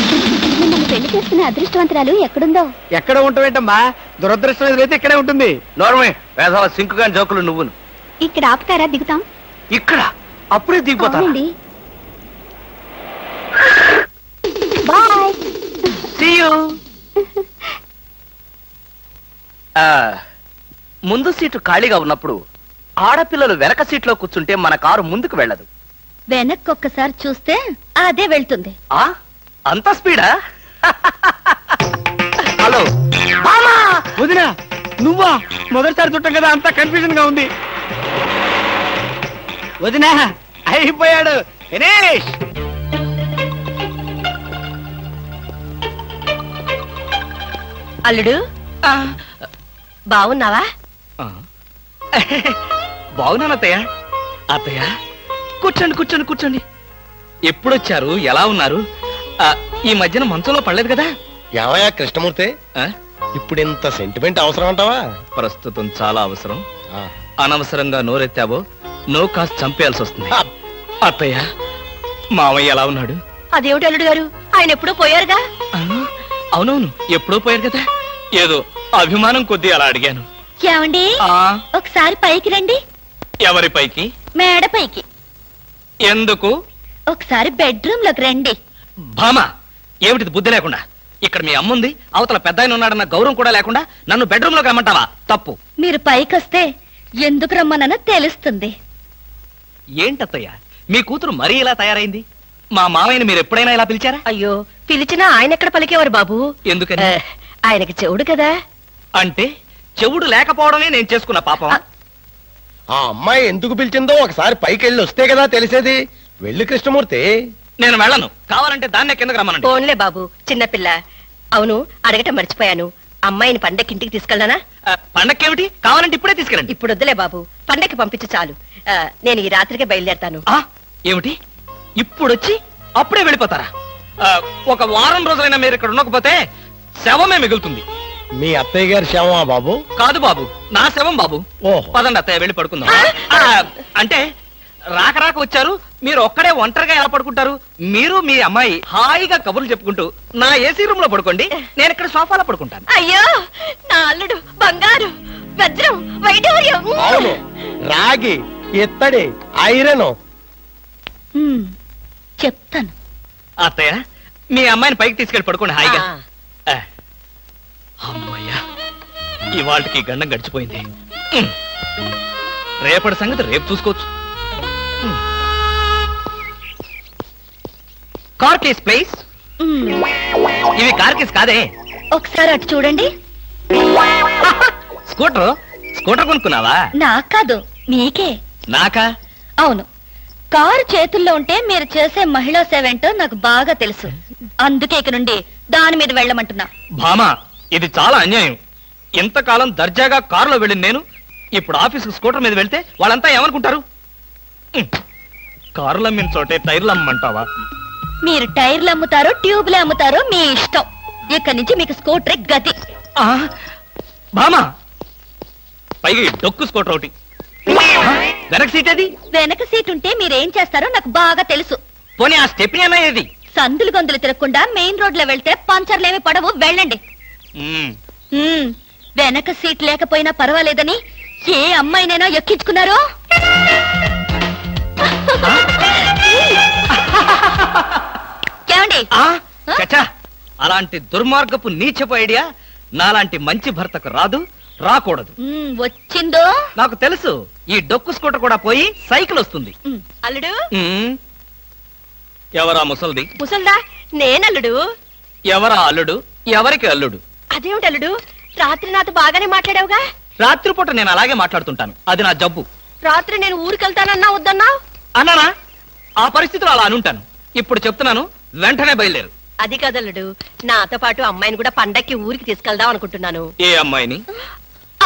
మిమ్మల్ని పెళ్లి చేసుకునే అదృష్టవంతురాలు ఎక్కడుందో? ఎక్కడ ఉంటావేంటమ్మా, దురదృష్టం ఎదురైతే ఇక్కడే ఉంటుంది. నోర్మే, వేసవ సింకుగా జోకులు నువ్వును. ఇక్కడ ఆపుతారా? దిగుతాం. ఇక్కడ అప్పుడే దిగిపోతా. అవునండి. బాయ్. See you. ముందు సీటు ఖాళీగా ఉన్నప్పుడు ఆడపిల్లలు వెనక సీట్లో కూర్చుంటే మన కారు ముందుకు వెళ్ళదు. వెనక్కి ఒక్కసారి చూస్తే అదే వెళ్తుంది. ఆ అంత స్పీడా? హలో వదినా, నువ్వా? మొదటిసారి చుట్టం కదా, అంతా కన్ఫ్యూజన్ గా ఉంది. వదినా, అయిపోయాడు, ఫినిష్. అల్లుడు, బాగున్నావా? బాగున్నాను అత్తయ్య. అత్తయ్య కూర్చోండి కూర్చోండి కూర్చోండి. ఎప్పుడొచ్చారు? ఎలా ఉన్నారు? ఈ మధ్యన మంచంలో పడలేదు కదా? ఏమయ్యా కృష్ణమూర్తి, ఆ? ఇప్పుడు ఇంత సెంటిమెంట్ అవసరం అంటావా? ప్రస్తుతం చాలా అవసరం. ఆ. అనవసరంగా నోరెత్తావో నో కాస్త చంపేయాల్సి వస్తుంది. ఆ. అత్తయ్య, మామయ్య ఎలా ఉన్నాడు? అదేమిటి అల్లుడు గారు, ఆయన ఎప్పుడూ పోయారుగా. ఆ, అవునవును, ఎప్పుడో పోయారు కదా. ఏదో అభిమానం కొద్దీ అలా అడిగాను. ఏమండి, ఆ ఒకసారి పైకి రండి. ఎవరి పైకి? మేడ పైకి. ఎందుకు? ఒకసారి బెడ్రూమ్ లోకి రండి. భామ, ఏమిటిది బుద్ధి లేకుండా? ఇక్కడ మీ అమ్ముంది, అవతల పెద్ద ఆయన ఉన్నాడన్న గౌరవం కూడా లేకుండా నన్ను బెడ్రూమ్ లోకి రమ్మంటావా? తప్పు. మీరు పైకొస్తే ఎందుకు రమ్మనో తెలుస్తుంది. ఏంటత్తయ్య, మీ కూతురు మరీ ఇలా తయారైంది? మా మామయ్యని మీరు ఎప్పుడైనా ఇలా పిలిచారా? అయ్యో, పిలిచినా ఆయన ఎక్కడ పలికేవారు బాబు? ఎందుకని? ఆయనకి చెవుడు కదా. అంటే చెవుడు లేకపోవడమే నేను చేసుకున్న పాపం. ఆ అమ్మాయి ఎందుకు పిలిచిందో ఒకసారి పైకి వెళ్ళి వస్తే కదా తెలిసేది. వెళ్ళి కృష్ణమూర్తి. నేను వెళ్ళను. కావాలంటే దాన్నే కిందకు రమ్మనండి. ఫోన్లే బాబు, చిన్నపిల్ల. అవును, అడగటం మర్చిపోయాను. అమ్మాయిని పండక్కి ఇంటికి తీసుకెళ్ళనా? పండక్కేమిటి? కావాలంటే ఇప్పుడే తీసుకెళ్ళండి. ఇప్పుడు వద్దులే బాబు, పండక్కి పంపించు చాలు. నేను ఈ రాత్రికే బయలుదేరతాను. ఏమిటి ఇప్పుడొచ్చి అప్పుడే వెళ్ళిపోతారా? ఒక వారం రోజులైనా మీరు ఇక్కడ ఉండకపోతే శవమే మిగులుతుంది. మీ అత్తయ్య గారి శవమా బాబు? కాదు బాబు, నా శవం బాబు. ఓహో. పదండి అత్తయ్య, వెళ్ళి పడుకుందాం. అంటే రాక రాక వచ్చారు, మీరు ఒక్కడే ఒంటరిగా ఎలా పడుకుంటారు? మీరు మీ అమ్మాయి హాయిగా కబుర్లు చెప్పుకుంటూ నా ఏసీ రూమ్ లో పడుకోండి, నేను ఇక్కడ సోఫాలో పడుకుంటాను. అయ్యో, నా అల్లుడు బంగారు, వజ్రం, వైఢూర్యం. అవును, రాగి, ఇత్తడి, ఐరన్. చెప్తాను. అత్తయ్య, మీ అమ్మాయిని పైకి తీసుకెళ్ళి పడుకోండి హాయిగా. అమ్మయ్యా, ఇవాళకి గండం గడిచిపోయింది. రేపటి సంగతి రేపు చూసుకోవచ్చు. Car case please. ఇవి కార్ కేస్ కాదే. ఒకసారి అటు చూడండి. స్కూటర్ కొనుక్కున్నావా? నాకు కాదు, మీకే. నాకా? అవును, కారు చేతుల్లో ఉంటే మీరు చేసే మహిళా సేవ ఏంటో నాకు బాగా తెలుసు. అందుకే ఇక నుండి దాని మీద వెళ్ళమంటున్నా. భామా, ఇది చాలా అన్యాయం. ఇంతకాలం దర్జాగా కారులో వెళ్ళింది నేను, ఇప్పుడు ఆఫీసుకు స్కూటర్ మీద వెళ్తే వాళ్ళంతా ఏమనుకుంటారు? కారులు అమ్మిన చోటే టైర్లు అమ్మంటావా? మీరు టైర్లు అమ్ముతారో ట్యూబ్లు అమ్ముతారో మీ ఇష్టం. ఇక్కడి నుంచి మీకు స్కూటర్ గతి. భామా, పైగా ఈ డొక్కు స్కూటర్ ఒకటి. వెనక సీట్ అది? వెనక సీట్ ఉంటే మీరేం చేస్తారో నాకు బాగా తెలుసు. పోనీ ఆ స్టెప్ని అన్నా ఏది? సందులు గొంతులు తిరగకుండా మెయిన్ రోడ్ లో వెళ్తే పంచర్లేమి పడవు, వెళ్ళండి. వెనక సీట్ లేకపోయినా పర్వాలేదని ఏ అమ్మాయినైనా ఎక్కించుకున్నారో? ఏమండి? చచ్చా, అలాంటి దుర్మార్గపు నీచపు ఐడియా నాలాంటి మంచి భర్తకు రాదు, రాకూడదు. వచ్చిందో? నాకు తెలుసు, ఈ డొక్కు స్కూటర్ కూడా పోయి సైకిల్ వస్తుంది. అల్లుడు, ఎవరా ముసల్ది? ముసల్దా? నేనల్లుడు. ఎవరా అల్లుడు? ఎవరికి అల్లుడు? అదేమిటి అల్లుడు, రాత్రి నాతో బాగానే మాట్లాడావుగా? రాత్రిపూట నేను అలాగే మాట్లాడుతుంటాను, అది నా జబ్బు. రాత్రి నేను ఊరికెళ్తానన్నా వద్దన్నా? అన్నానా? ఆ పరిస్థితిలో అలా అనుంటాను. ఇప్పుడు చెప్తున్నాను, వెంటనే బయలుదేరు. అది కదల్లుడు, నాతో పాటు అమ్మాయిని కూడా పండక్కి ఊరికి తీసుకెళ్దాం అనుకుంటున్నాను. ఏ అమ్మాయిని?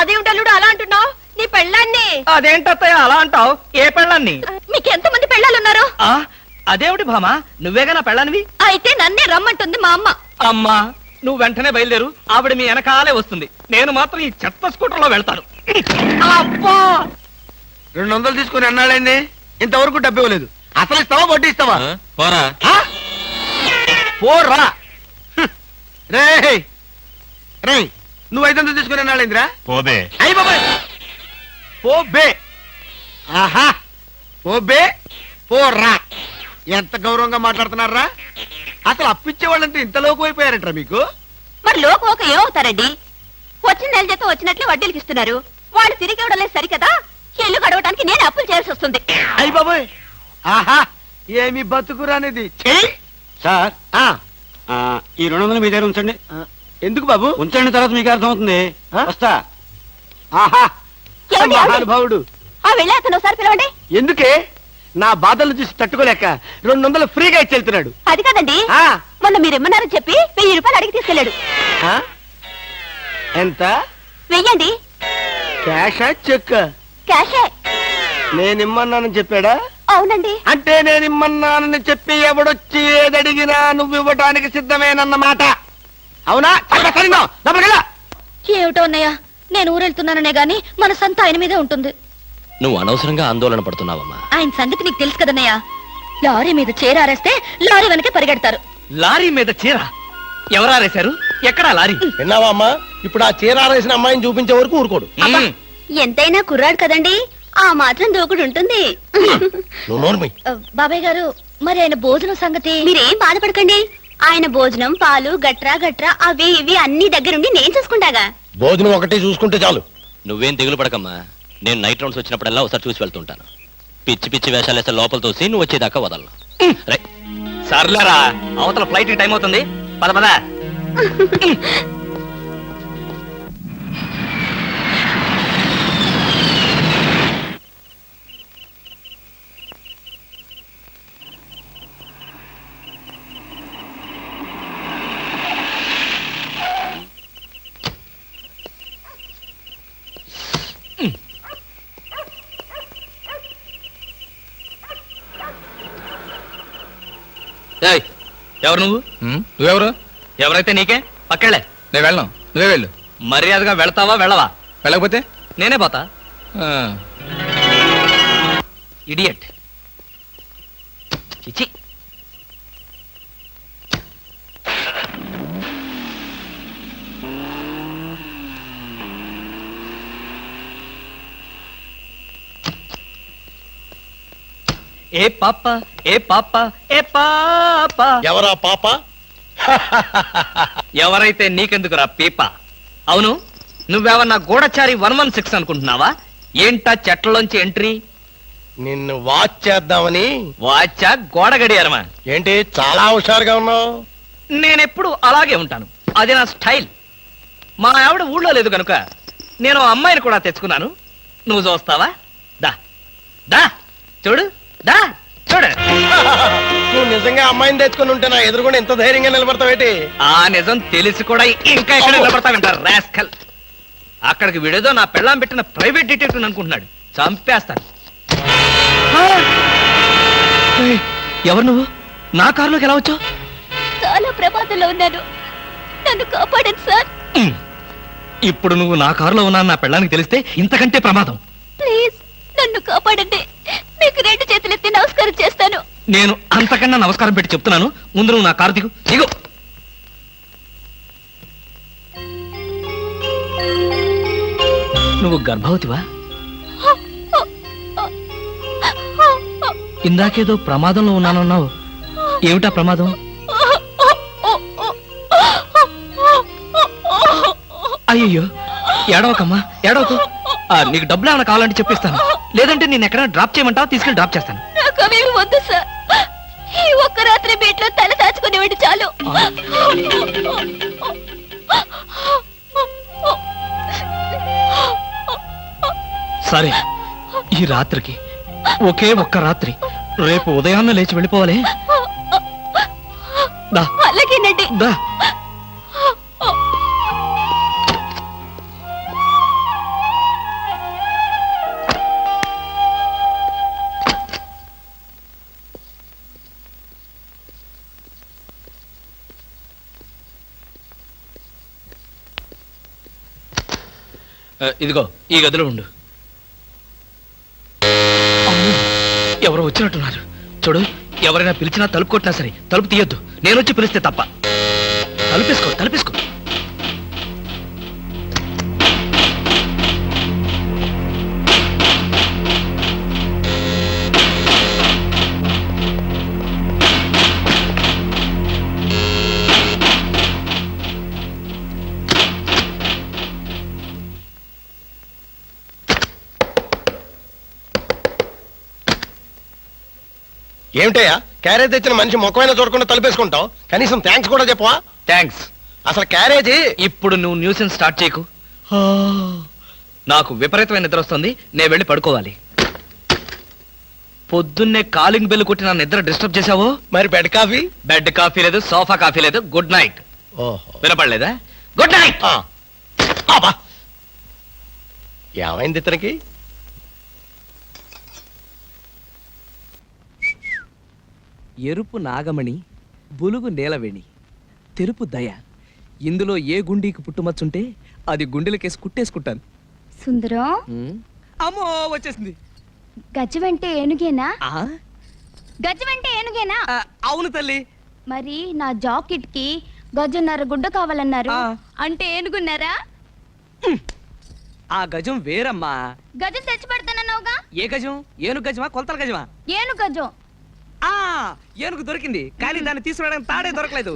అదేమిటి అల్లుడు అలా అంటున్నావు? నీ పెళ్ళాన్ని. అదేంటత్తయ్య అలా అంటావు? ఏ పెళ్ళాన్ని? మీకు ఎంతమంది పెళ్ళాలున్నారు? అదేమిటి భామా, నువ్వేగా నా పెళ్ళానివి? అయితే నన్నే రమ్మంటుంది మా అమ్మ. అమ్మా, నువ్వు వెంటనే బయలుదేరు, ఆవిడ మీ వెనకాలే వస్తుంది. నేను మాత్రం ఈ చెత్త స్కూటర్ లో వెళ్తాను. అబ్బా, 200 తీసుకుని అన్నాడండి, ఇంతవరకు డబ్బు ఇవ్వలేదు. అసలు ఇస్తావా వడ్డీ ఇస్తావా? పోరా. పోరా. రే రే, నువ్వు 500 తీసుకుని అన్నాడేంద్రా? పోబే. అయ్యి బాబాయ్, పోబే. ఆహా, పోబే పోరా. ఎంత గౌరవంగా మాట్లాడుతున్నారా? అసలు అప్పిచ్చే వాళ్ళంటే ఇంత లోకు అయిపోయారంటారా మీకు? మరి లోకోక ఏమవుతారండి? వచ్చిన నెల జీతం వచ్చినట్లే వడ్డీలకి ఇస్తున్నారు. వాళ్ళు తిరిగి ఇవ్వడం లేదు సరికదా, ఇల్లు గడవడానికి నేను అప్పులు చేయాల్సి వస్తుంది. అయ్యి బాబాయ్, ఆహా, ఏమి బతుకురానిది. సార్, ఈ 200 మీ దగ్గర ఉంచండి. ఎందుకు బాబు? ఉంచండి, తర్వాత మీకు అర్థమవుతుంది. వస్తా. ఆహా, ఏమండి, మహానుభావుడు. వెళ్ళి అతను ఒకసారి పిలవండి. ఎందుకే? నా బాధలు చూసి తట్టుకోలేక 200 ఫ్రీగా ఇచ్చి వెళ్తున్నాడు. అది కాదండి, మొన్న మీరు ఇమ్మన్నారని చెప్పి 1000 రూపాయలు అడిగి తీసుకెళ్ళాడు. ఎంత? వెయ్యండి. క్యాషా చెక్? క్యాషే. నేనిమ్మన్నానని చెప్పాడా? అవునండి. అంటే నేనిమ్మన్నానని చెప్పి ఎవడొచ్చి ఏదడిగినా నువ్వు ఇవ్వటానికి సిద్ధమేనన్నమాట. అవునా? ఏమిటో అన్నయ్య, నేను ఊరెళ్తున్నాననే గాని మనసంతా ఆయన మీదే ఉంటుంది. నువ్వు అనవసరంగా ఆందోళన పడుతున్నావమ్మా. ఆయన సంగతి నీకు తెలుసు కదన్నయ్య. లారీ మీద చేరారేస్తే లారీ వెనకే పరిగెడతారు. లారీ మీద చీర ఎవరారేశారు? ఎక్కడా లారీ? విన్నావా అమ్మా? ఇప్పుడు ఆ చీరారేసిన అమ్మాయిని చూపించే వరకు ఊరుకోడు. ఎంతైనా కుర్రాడు కదండి, ఆ మాత్రం దూకుడు ఉంటుంది. నువ్వు నోర్మి. బాబాయ్ గారు, మరి ఆయన భోజనం సంగతి? మీరేం బాధపడకండి, ఆయన భోజనం పాలు గట్రా గట్రా అవి ఇవి అన్ని దగ్గరుండి నేను చూసుకుంటాగా. భోజనం ఒకటి చూసుకుంటే చాలు. నువ్వేం దిగులు పడకమ్మా, నేను నైట్ రౌండ్స్ వచ్చినప్పుడల్లా ఒకసారి చూసి వెళ్తుంటాను. పిచ్చి పిచ్చి వేషాలు వేస్తే లోపల తోసి నువ్వు వచ్చేదాకా వదలను. సర్లేరా, అవతల ఫ్లైట్ టైం అవుతుంది, పద పద. ఏయ్, ఎవరు నువ్వు? నువ్వెవరు? ఎవరైతే నీకే పక్కెళ్ళే. నేను వెళ్ళను, నువ్వే వెళ్ళు. మర్యాదగా వెళ్తావా వెళ్ళవా? వెళ్ళకపోతే నేనే పోతా. ఆ, ఇడియట్. చిచి. ఏ పాప ఏ పాప ఏ పాప. ఎవరా పాప? ఎవరైతే నీకెందుకురా పీప? అవును, నువ్వేమన్నా గూఢచారి 116 అనుకుంటున్నావా? ఏంటా చెట్లలోంచి ఎంట్రీ? నిన్ను వాచ్ చేద్దామని. వాచా గోడ గడియారమా? ఏంటి చాలా హుషారుగా ఉన్నావు? నేనెప్పుడు అలాగే ఉంటాను, అది నా స్టైల్. మా ఆవిడ ఊళ్ళో లేదు కనుక నేను అమ్మాయిని కూడా తెచ్చుకున్నాను. నువ్వు చూస్తావా? దా దా చూడు, దా చూడు. నువ్వు నిజంగా అమ్మాయిని తెచ్చుకుని ఉంటే నా ఎదురుగుండా ఎంత ధైర్యంగా నిలబడతావేటి? ఆ నిజం తెలిసి కూడా ఇంకా ఎక్కడ నిలబడతావంటారు రాస్కల్. అక్కడికి విడేదో నా పెళ్ళాం పెట్టిన ప్రైవేట్ డిటెక్టివ్ అనుకుంటున్నాడు. చంపేస్తాను. ఏయ్, ఎవరు నువ్వు? నా కారులోకి ఎలా వచ్చావు? చాలా ప్రమాదంలో ఉన్నాను, నన్ను కాపాడండి సార్. ఇప్పుడు నువ్వు నా కారులో ఉన్నా నా పెళ్ళానికి తెలిస్తే ఇంతకంటే ప్రమాదం. ప్లీజ్ నన్ను కాపాడండి, మీకు 2 చేతులెత్తి నమస్కారం చేస్తాను. నేను అంతకన్నా నమస్కారం పెట్టి చెప్తున్నాను, ముందు నువ్వు నా కారు దిగు. దిగు. నువ్వు గర్భవతివా? ఇందాకేదో ప్రమాదంలో ఉన్నానన్నావు. ఏమిటా ప్రమాదం? అయ్యో, ఏడవకమ్మా, ఏడవకు. నీకు డబ్బులు ఏమైనా కావాలంటే చెప్పిస్తాను, లేదంటే నేను ఎక్కడైనా డ్రాప్ చేయమంటావా? తీసుకెళ్ళి డ్రాప్ చేస్తాను. నాకు అవేమి వద్దు సార్, ఈ ఒక్క రాత్రి బీట్లో తల దాచుకునేవాడి చాలు. సరే, ఈ రాత్రికి ఒకే ఒక్క రాత్రి, రేపు ఉదయాన్నే లేచి వెళ్ళిపోవాలి. దా అలాగేనండి. దా. ఇదిగో ఈ గదిలో ఉండు. అమ్మో, ఎవరో వచ్చినట్టున్నారు. చూడు, ఎవరైనా పిలిచినా తలుపు కొట్టినా సరే తలుపు తీయొద్దు. నేను వచ్చి పిలిస్తే తప్ప. తలుపేసుకో, తలుపేసుకో. ఏమిటయ్యా, క్యారేజ్ తెచ్చిన మనిషి ముఖమైనా చూడకుండా తలుపేసుకుంటావు? కనీసం థ్యాంక్స్ కూడా చెప్పవా? థ్యాంక్స్. అసలు క్యారేజీ. ఇప్పుడు నువ్వు న్యూసెన్స్ స్టార్ట్ చేయకు. నాకు విపరీతమైన నిద్ర వస్తుంది, నేను వెళ్ళి పడుకోవాలి. పొద్దున్నే కాలింగ్ బెల్ కొట్టి నా నిద్ర డిస్టర్బ్ చేశావు. మరి బెడ్ కాఫీ? బెడ్ కాఫీ లేదు, సోఫా కాఫీ లేదు. Good night. ఓహో, వినపడలేదా? Good night. ఏమైంది ఇతనికి? ఎరుపు నాగమణి, బులుగు నేలవేణి, తెలుపు దయ. ఇందులో ఏ గుండీకి పుట్టుమచ్చుంటే అది గుండెలకేసి కుట్టేసుకుంటాను. సుందరం, అమ్మో వచ్చేసింది. గజమంటే ఏనుగేనా? ఆ? గజమంటే ఏనుగేనా? అవును తల్లి. మరి నా జాకెట్ కి గజన్నర గుడ్డ కావాలన్నారు, ఆ. అంటే ఏనుగున్నారా? ఆ గజం వేరమ్మా. గజం తెచ్చి పెడతానన్నావుగా. ఏ గజం? ఏనుగు గజమా, కొలతల గజమా? ఏనుగు గజం. ఆ ఏనుగు దొరికింది, కానీ దాన్ని తీసుకురావడానికి తాడే దొరకలేదు.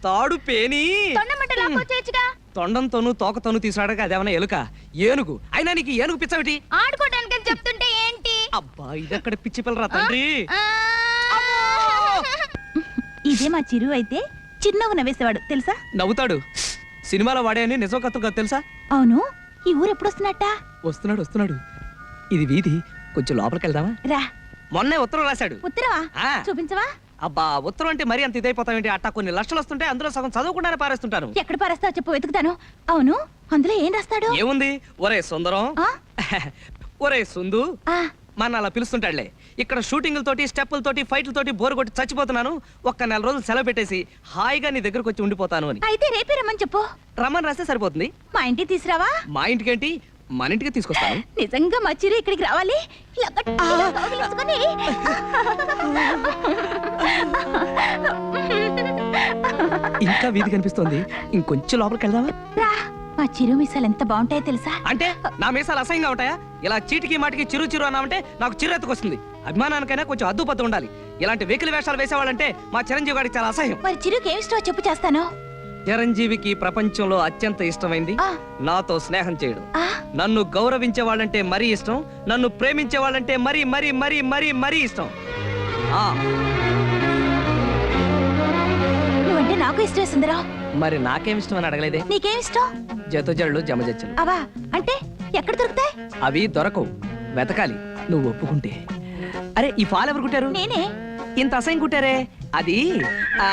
తాడు పేని తొండమట్ట లాక్కొచ్చేయచ్చుగా. తొండంతోనూ తోకతోనూ తీసుకురావడానికి అదేమన్నా ఎలుక? ఏనుగు అయినా నీకు ఏనుగు పిచ్చవిటి? ఆడుకోవడానికి అని చెప్తుంటే ఏంటి? అబ్బా, ఇదక్కడ పిచ్చి పిల్లరా తండ్రి. ఇదే మా చిరు అయితే చిరునవ్వు నవ్వేసేవాడు తెలుసా? నవ్వుతాడు. సినిమాలో వాడే అని నిజం కథ కదా తెలుసా? అవును, ఈ ఊరు ఎప్పుడు వస్తున్నట్ట? వస్తున్నాడు వస్తున్నాడు. ఇది వీధి, కొంచెం లోపలికి వెళ్దామా? రా. మొన్నే ఉత్తరం రాశాడు. ఉత్తరవా? ఆ. చూపించవా? అబ్బా, ఉత్తరం అంటే మరీ అంత ఇదైపోతావేంటి? అట్టా కొన్ని లక్షలు వస్తుంటే అందులో సగం చదవకుండానే పారేస్తుంటాను. ఎక్కడ పారేస్తావు చెప్పు, వెతుకుతాను. అవును, అందులో ఏం రాస్తాడు? ఏముంది? ఒరే సుందరం, ఆ? ఒరే సుందు, ఆ, మన అలా పిలుస్తుంటాడులే. ఇక్కడ షూటింగ్లతోటి స్టెప్పులతోటి ఫైట్లతోటి బోరు కొట్టి చచ్చిపోతున్నాను. ఒక్క 4 రోజులు సెలవు పెట్టేసి హాయిగా నీ దగ్గరకు వచ్చి ఉండిపోతాను అని. అయితే రేపే రమ్మని చెప్పు. రమ్మని రాస్తే సరిపోతుంది. మా ఇంటికి తీసురావా? మా ఇంటికేంటి, మన ఇంటికి తీసుకొస్తాను. నిజంగా మా చిరు ఇక్కడికి రావాలి. ఇలా గట్టిగా కౌగిలించుకొని. ఇంకా వీధి కనిపిస్తోంది, ఇంకొంచెం లోపలికి వెళ్దామా? రా, మా చిరు మిసాలు ఎంత బాగుంటాయో తెలుసా? అంటే నా మీసాలు అసహ్యంగా ఉంటాయా? ఇలా చీటికి మాటికి చిరు చిరు అన్నామంటే నాకు చిరెత్తుకొస్తుంది. అభిమానానికైనా కొంచెం అద్దుపత్తు ఉండాలి. ఇలాంటి వెకిలి వేషాలు వేసేవాళ్ళంటే మా చిరంజీవి గారికి చాలా అసహ్యం. మరి చిరుకి ఏమి ఇష్టమో చెప్పు, చేస్తాను. చిరంజీవికి ప్రపంచంలో అత్యంత ఇష్టమైంది ఆ. నాతో స్నేహం చేయడం. ఆ, నన్ను గౌరవించే వాళ్ళంటే మరీ ఇష్టం, నన్ను ప్రేమించే వాళ్ళంటే మరీ మరీ మరీ మరీ మరీ ఇష్టం. ఆ నువ్వంటే నాకు ఇష్టమే సుందరం. మరి నాకేం ఇష్టం అని అడగలేదే. నీకేం ఇష్టం? జతజళ్ళు జమజచ్చలు అవా అంటే ఎక్కడ దొరుకుతాయి? అవి దొరకవు, వెతకాలి నువ్వు ఒప్పుకుంటే. అరే ఈ ఫాల్ ఎవరు కుట్టారు? నేనే. ఇంత అసహ్యం కుట్టారే. అది ఆ,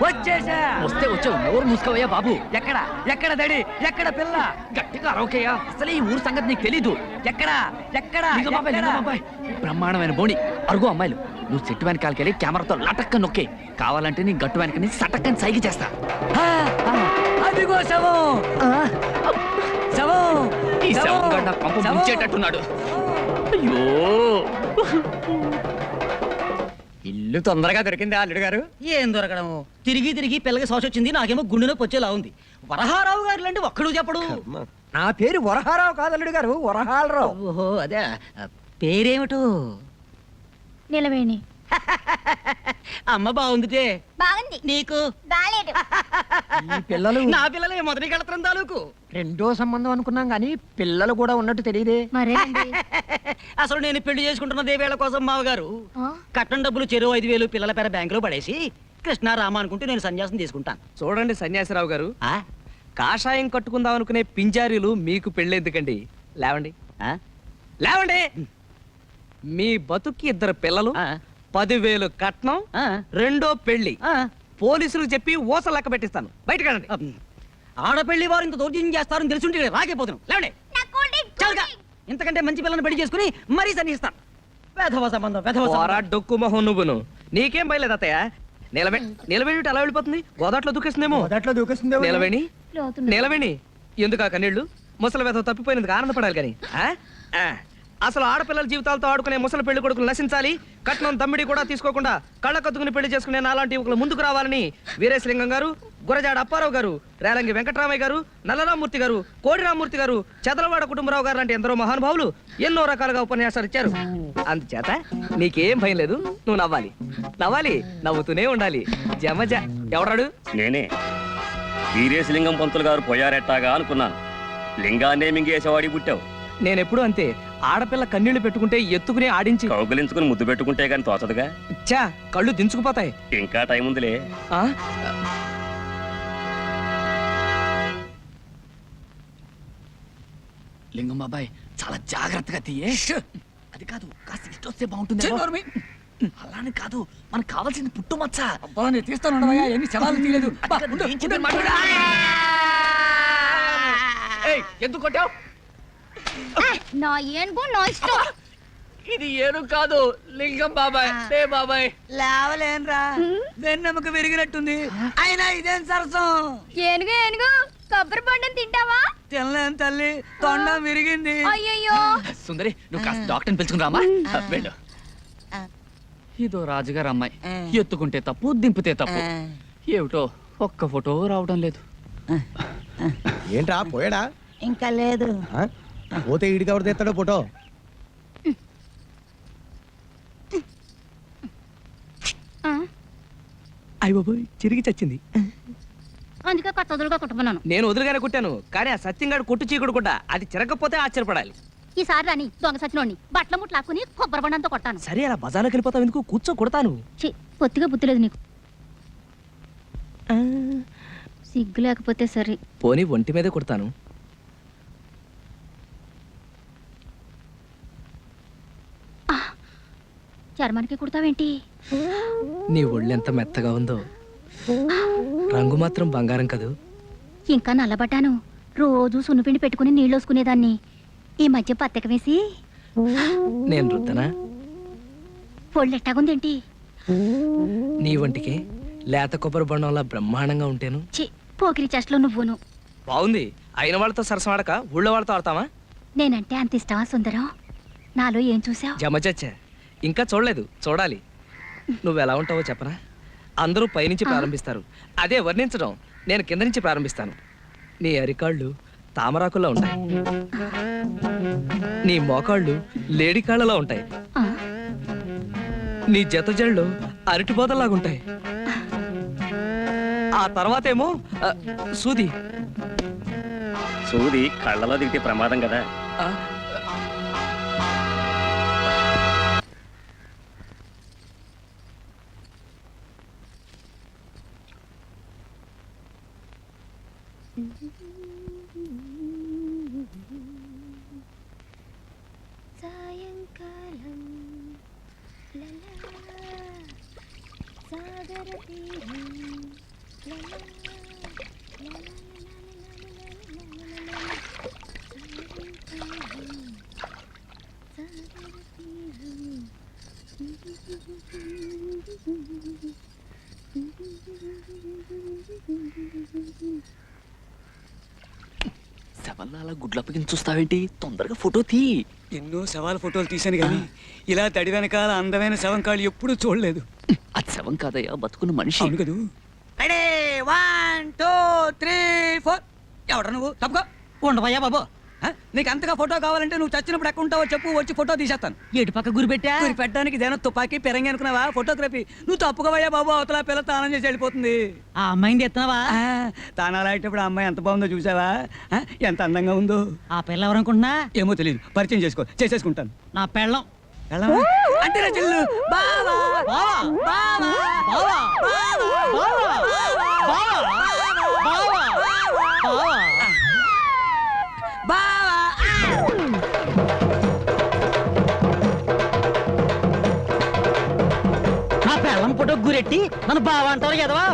వచ్చేసా. వస్తే వచ్చావు, నోరు మూసుకోవయ్యా బాబు. ఎక్కడ ఎక్కడ దడి, ఎక్కడ పిల్ల? గట్టిగా అరవకయ్యా, అసలే ఈ ఊరు సంగతి నీకు తెలీదు. ఎక్కడ ఎక్కడ? బ్రహ్మాండమైన బోణి, అరుగు అమ్మాయిలు. నువ్వు చెట్టు వెనకాలకెళ్ళి కెమెరాతో లటక్క నొక్కే. కావాలంటే నీ గట్టు వెనకని సటక్కని సైకి చేస్తా. అదిగో శవం, శవం. ఈ శవం గడ్డ పంపు ముంచేటట్టున్నాడు. అయ్యో, ఇల్లు తొందరగా దొరికిందా అల్లుడు గారు? ఏం దొరకడము, తిరిగి తిరిగి పిల్లకి శోష వచ్చింది. నాకేమో గుండె నొప్పి వచ్చేలా ఉంది. వరహారావు గారు లాంటి ఒక్కడు చెప్పడు. నా పేరు వరహారావు కాదు అల్లుడు గారు, వరహాలరావు. ఓహో అదే, పేరేమిటో? నిలవేణి. అమ్మ బాగుందిటే. బాగుంది. నీకు? బాలేదు. పిల్లలు నా పిల్లలే మొదటి కళత్రం తాలూకు. రెండో సంబంధం అనుకున్నాం గానీ పిల్లలు కూడా ఉన్నట్టు తెలియదే. మరేనండి. అసలు నేను పెళ్లి చేసుకుంటున్నదే వేళ కోసం మావగారు కట్నం డబ్బులు చెరువు 5,000 పిల్లల పేర బ్యాంకులో పడేసి కృష్ణారామ అనుకుంటే నేను సన్యాసం తీసుకుంటాను. చూడండి సన్యాసిరావు గారు, ఆ? కాషాయం కట్టుకుందాం అనుకునే పింజారీలు మీకు పెళ్ళెందుకండి? లేవండి, ఆ? లేవండి. మీ బతుక్కి 2 పిల్లలు, ఆ? 10,000 కట్నం, ఆ? రెండో పెళ్లి. ఆ? పోలీసులకు చెప్పి ఓస లెక్క పెట్టిస్తాను. బయటకెళ్ళండి. ఆడపెళ్లి వారు ఇంత దౌర్జన్యం చేస్తారని తెలుసుంటే రాకపోతున్నాం. లేవండి. చాలుగా. ఇంతకంటే మంచి పిల్లని పెళ్లి చేసుకుని మరీ సన్నిస్తాను. వేధవ సంబంధం, వేధవ పోరా సంబంధం. డొక్కు మొహం నువ్వును. నీకేం భయలేదు అత్తయ్య. నిలవేణి ఎలా వెళ్ళిపోతుంది? గోదాట్లో దూకేస్తుందేమో. నిలవేణి, నిలవేణి ఎందుకు ఆ కన్నీళ్ళు? ముసలి వేధ తప్పిపోయినందుకు ఆనందపడాలి కానీ అసలు ఆడపిల్లల జీవితాలతో ఆడుకునే ముసలి పెళ్లి కొడుకులు నశించాలి. కట్నం దమ్మిడి కూడా తీసుకోకుండా కళ్ళ కత్తుకుని పెళ్లి చేసుకునే నాలాంటి యువకులు ముందుకు రావాలని వీరేశలింగం గారు, గురజాడ అప్పారావు గారు, రేలంగి వెంకటరామయ్య గారు, నల్లరామూర్తి గారు, కోడి రామూర్తి గారు, చదలవాడ కుటుంబరావు గారు లాంటి ఎందరో మహానుభావులు ఎన్నో రకాలుగా ఉపన్యాసాలు ఇచ్చారు. అందుచేత నీకేం భయం లేదు, నువ్వు నవ్వాలి, నవ్వాలి, నవ్వుతూనే ఉండాలి. జమజ. ఎవడాడు? నేనే వీరేశలింగం పంతులు గారు పోయారెట్టాగా అనుకున్నాను. లింగాన్నే మింగేసేవాడి పుట్టావు. నేనెప్పుడు అంతే. ఆడపిల్ల కన్నీళ్లు పెట్టుకుంటే ఎత్తుకుని ఆడించి కౌగులించుకుని ముద్దు పెట్టుకుంటే గాని తోచదుగా. చా కళ్ళు దించుకుపోతాయి. ఇంకా టైం ఉందిలే. ఆ? లింగం బాబాయ్ చాలా జాగ్రత్తగా తీయే. అది కాదు, కాస్త ఇష్టం వస్తే బాగుంటుంది. అలానే కాదు, మనకు కావాల్సింది పుట్టుమచ్చ. అబ్బా నేను తీస్తాను, ఎన్ని శవాలు తీయలేదు. ఎందుకు కొట్టావు? నా ఏనుగు నా ఇష్టం. ఇది ఏను కాదు, లింగం బాబాయ్. బాబాయ్ లేవలేనరా, వెన్నెముక విరిగినట్టుంది. అయినా ఇదేం సరసం? ఏనుగు ఏనుగు కొబ్బరి బొండం తింటావా? తినలేను తల్లి, తొండం విరిగింది. అయ్యయ్యో. సుందరి, నువ్వు కాస్త డాక్టర్ని పిలుచుకుని రామా. వెళ్ళు. ఇదో రాజుగారు అమ్మాయి, ఎత్తుకుంటే తప్పు, దింపితే తప్పు. ఏమిటో ఒక్క ఫోటో రావడం లేదు. ఏంట్రా పోయాడా? ఇంకా లేదు. పోతే ఈడికి ఎవరు తెస్తాడో ఫోటో? అయ్య బాబోయ్, చిరిగి చచ్చింది. అందుకే కొత్త వదులుగా కుట్టుకున్నాను. నేను వదులుగానే కుట్టాను, కానీ ఆ సత్యంగాడు కొట్టు చీకుడు కూడా అది చిరగకపోతే ఆశ్చర్యపడాలి. ఈసారి రాని దొంగ సచ్చినోడిని బట్టల ముట్లాక్కుని కొబ్బరి బొండంతో కొట్టాను. సరే అలా బజార్లోకి వెళ్ళిపోతావు ఎందుకు? కూర్చో, కొడతాను. పొత్తిగా బుద్ధి లేదు నీకు. సిగ్గు లేకపోతే సరే. పోనీ ఒంటి మీదే కొడతాను. చర్మానికి కుడతావేంటి? నీ ఒళ్ళు ఎంత మెత్తగా ఉందో రంగు మాత్రం బంగారం కదూ. ఇంకా నల్లబడ్డాను. రోజు సున్నిపిండి పెట్టుకుని నీళ్ళోసుకునేదాన్ని. ఈ మధ్య పత్తక వేసి నేను రుద్దనా? పొళ్ళెట్టాగుందేంటి? నీ వంటికి లేత కొబ్బరి బొండంలా బ్రహ్మాండంగా ఉంటేను. చి పోకిరి చెస్ట్లో నువ్వును. బాగుంది. అయిన వాళ్ళతో సరసం ఆడక ఊళ్ళో వాళ్ళతో ఆడతావా? నేనంటే అంత ఇష్టమా సుందరం? నాలో ఏం చూసావు? జమచచ్చా, ఇంకా చూడలేదు, చూడాలి. నువ్వెలా ఉంటావో చెప్పనా? అందరూ పైనుంచి ప్రారంభిస్తారు, అదే వర్ణించడం నేను కింద నుంచి ప్రారంభిస్తాను. నీ అరికాళ్ళు తామరాకుల్లో ఉంటాయి, నీ మోకాళ్ళు లేడికాళ్ళలో ఉంటాయి, నీ జత జళ్ళు అరటిపోతలాగుంటాయి. ఆ తర్వాతేమో సూది. సూది కళ్ళలో దిగితే ప్రమాదం కదా. ఆ, సాయంకాలం సాగర తీరం శవల్లా అలా గుడ్లప్పగిని చూస్తావేంటి? తొందరగా ఫోటో తీ. ఎన్నో శవాల ఫోటోలు తీశాను కానీ ఇలా తడి వెనకాల అందమైన శవం కాళ్ళు ఎప్పుడూ చూడలేదు. అది శవం కాదయ్యా, బతుకున్న మనిషి. అవును కదూ. 1 2 3 4. ఎవడ నువ్వు? తప్పుకో. ఉండవయ్యా బాబు. నీకు అంతగా ఫోటో కావాలంటే నువ్వు చచ్చినప్పుడు ఎక్కడ ఉంటావో చెప్పు, వచ్చి ఫోటో తీసేస్తాను. ఎటు పక్క గురి పెట్టా? గురి పెట్టడానికి ఇదేనా తుపాకీ పెరంగి అనుకున్నావా? ఫోటోగ్రఫీ నువ్వు తప్పుకోవయ్యా బాబు. అవతల పిల్ల తానం చేసి వెళ్ళిపోతుంది. ఆ అమ్మాయిని ఎత్తున్నావా? తానాలు అయ్యేటప్పుడు ఆ అమ్మాయి ఎంత బాగుందో చూసావా? ఎంత అందంగా ఉందో. ఆ పిల్ల ఎవరనుకుంటున్నా? ఏమో తెలియదు, పరిచయం చేసేసుకుంటాను. నా పెళ్ళం. అంటే నా చెల్లు. బావా బావా బావా బావా బావా బావా బావా బావా. నా పెళ్ళం ఫోటో గురెట్టి నన్ను బావా అంటారు కదవా?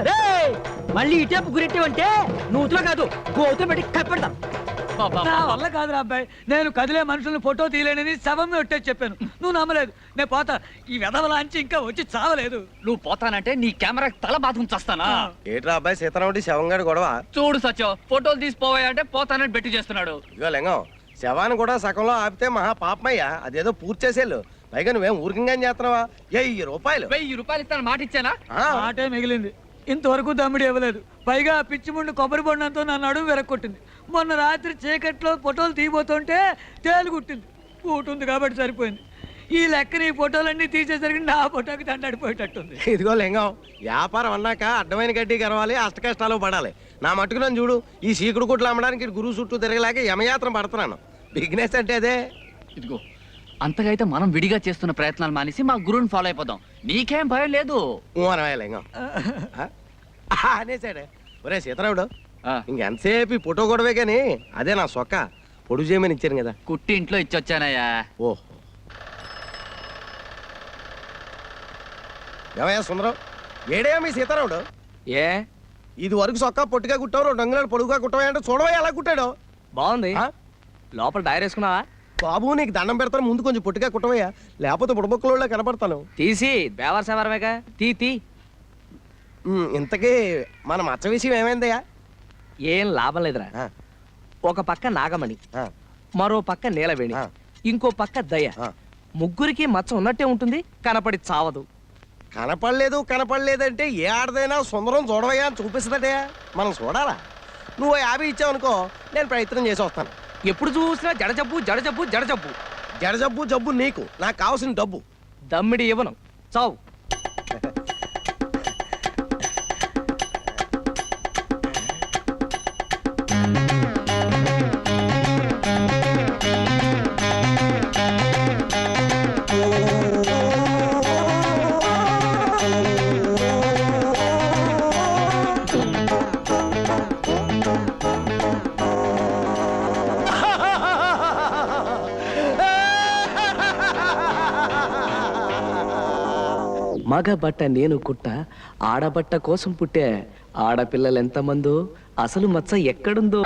మళ్ళీ ఇటేపు గురెట్టి అంటే నూతులో కాదు, గోతులో పెట్టి కప్పెడతాం. నా వల్ల కాదురా అబ్బాయి, నేను కదిలే మనుషులను ఫోటో తీయలేనని శవం ఒట్టే చెప్పాను. నువ్వు నమ్మలేదు. నేను పోతా. ఈ వెధవలాంచి ఇంకా వచ్చి చావలేదు. నువ్వు పోతానంటే నీ కెమెరా తల బాతుకుని చస్తానా? ఏట్రా అబ్బాయి సీతారాముడి శవంగాడు గొడవ? చూడు సత్యం, ఫోటోలు తీసిపోవాయంటే పోతానని బెట్టి చేస్తున్నాడు. ఇగో లింగం, శవాన్ని కూడా సగంలో ఆపితే మహా పాపమయ్యా. అదేదో పూర్తి చేసేళ్ళు. పైగా నువ్వేం ఊరికంగా చేస్తున్నావా? 1000 రూపాయలు. 1000 రూపాయలు ఇస్తాను మాట ఇచ్చానా? ఆటే మిగిలింది. ఇంతవరకు దమ్ముడి ఇవ్వలేదు. పైగా పిచ్చి ముందు కొబ్బరి బొండంతో నన్ను అడుగు వెరక్కొట్టింది. మొన్న రాత్రి చీకట్లో ఫోటోలు తీయబోతుంటే తేలు కుట్టింది. కూటుంది కాబట్టి సరిపోయింది. ఈ లెక్కన ఈ ఫోటోలన్నీ తీసేసరికి నా ఫోటోకి దండడిపోయేటట్టుంది. ఇదిగో లింగం, వ్యాపారం అన్నాక అడ్డమైన గడ్డి గరవాలి, అష్ట కష్టాలు పడాలి. నా మట్టుకు నన్ను చూడు, ఈ సీకుడు కుట్లు అమ్మడానికి గురువు చుట్టూ తిరగలేక యమయాత్ర పడుతున్నాను. బిజినెస్ అంటే అదే. ఇదిగో, అంతగా అయితే మనం విడిగా చేస్తున్న ప్రయత్నాలు మానేసి మా గురువుని ఫాలో అయిపోదాం. నీకేం భయం లేదు. లింగం అనేసాడే. ఒరే సీతారాముడు, ఇంకెంతసేపు ఈ ఫోటో గొడవే కానీ అదే నా సొక్క పొడుగు చేయమని ఇచ్చాను కదా. కుట్టి ఇంట్లో ఇచ్చొచ్చానయ్యా. ఓహో, ఏమయ్యా సుందరం, ఏడేయా మీ సీతారాముడు? ఏ ఇది వరకు సొక్క పొట్టిగా కుట్టావు, 2 అంగుళాలు పొడుగుగా కుట్టవా అంటే చూడవా ఎలా కుట్టాడు. బాగుంది. లోపల డైర్ వేసుకున్నావా? బాబు నీకు దండం పెడతాను, ముందు కొంచెం పొట్టిగా కుట్టవయ్యా, లేకపోతే బుడబొక్కలో కనపడతాను. తీసి బేవర్సేవరమేగా తీ. ఇంతకీ మన మచ్చ విషయం ఏమైందయ్యా? ఏం లాభం లేదురా. ఒక పక్క నాగమణి, మరో పక్క నీలవేణి, ఇంకో పక్క దయ. ముగ్గురికి మచ్చ ఉన్నట్టే ఉంటుంది, కనపడి చావదు. కనపడలేదంటే ఏ ఆడదైనా సుందరం చూడవయ్యా అని చూపిస్తుందటే. మనం చూడాలా? నువ్వు 50 ఇచ్చావనుకో, నేను ప్రయత్నం చేసి వస్తాను. ఎప్పుడు చూసినా జడజబ్బు. జబ్బు నీకు, నాకు కావాల్సిన డబ్బు. దమ్మిడి ఇవ్వను, చావు. మగ బట్ట నేను కుట్ట, ఆడబట్ట కోసం పుట్టే. ఆడపిల్లలు ఎంతమందో, అసలు మచ్చ ఎక్కడుందో.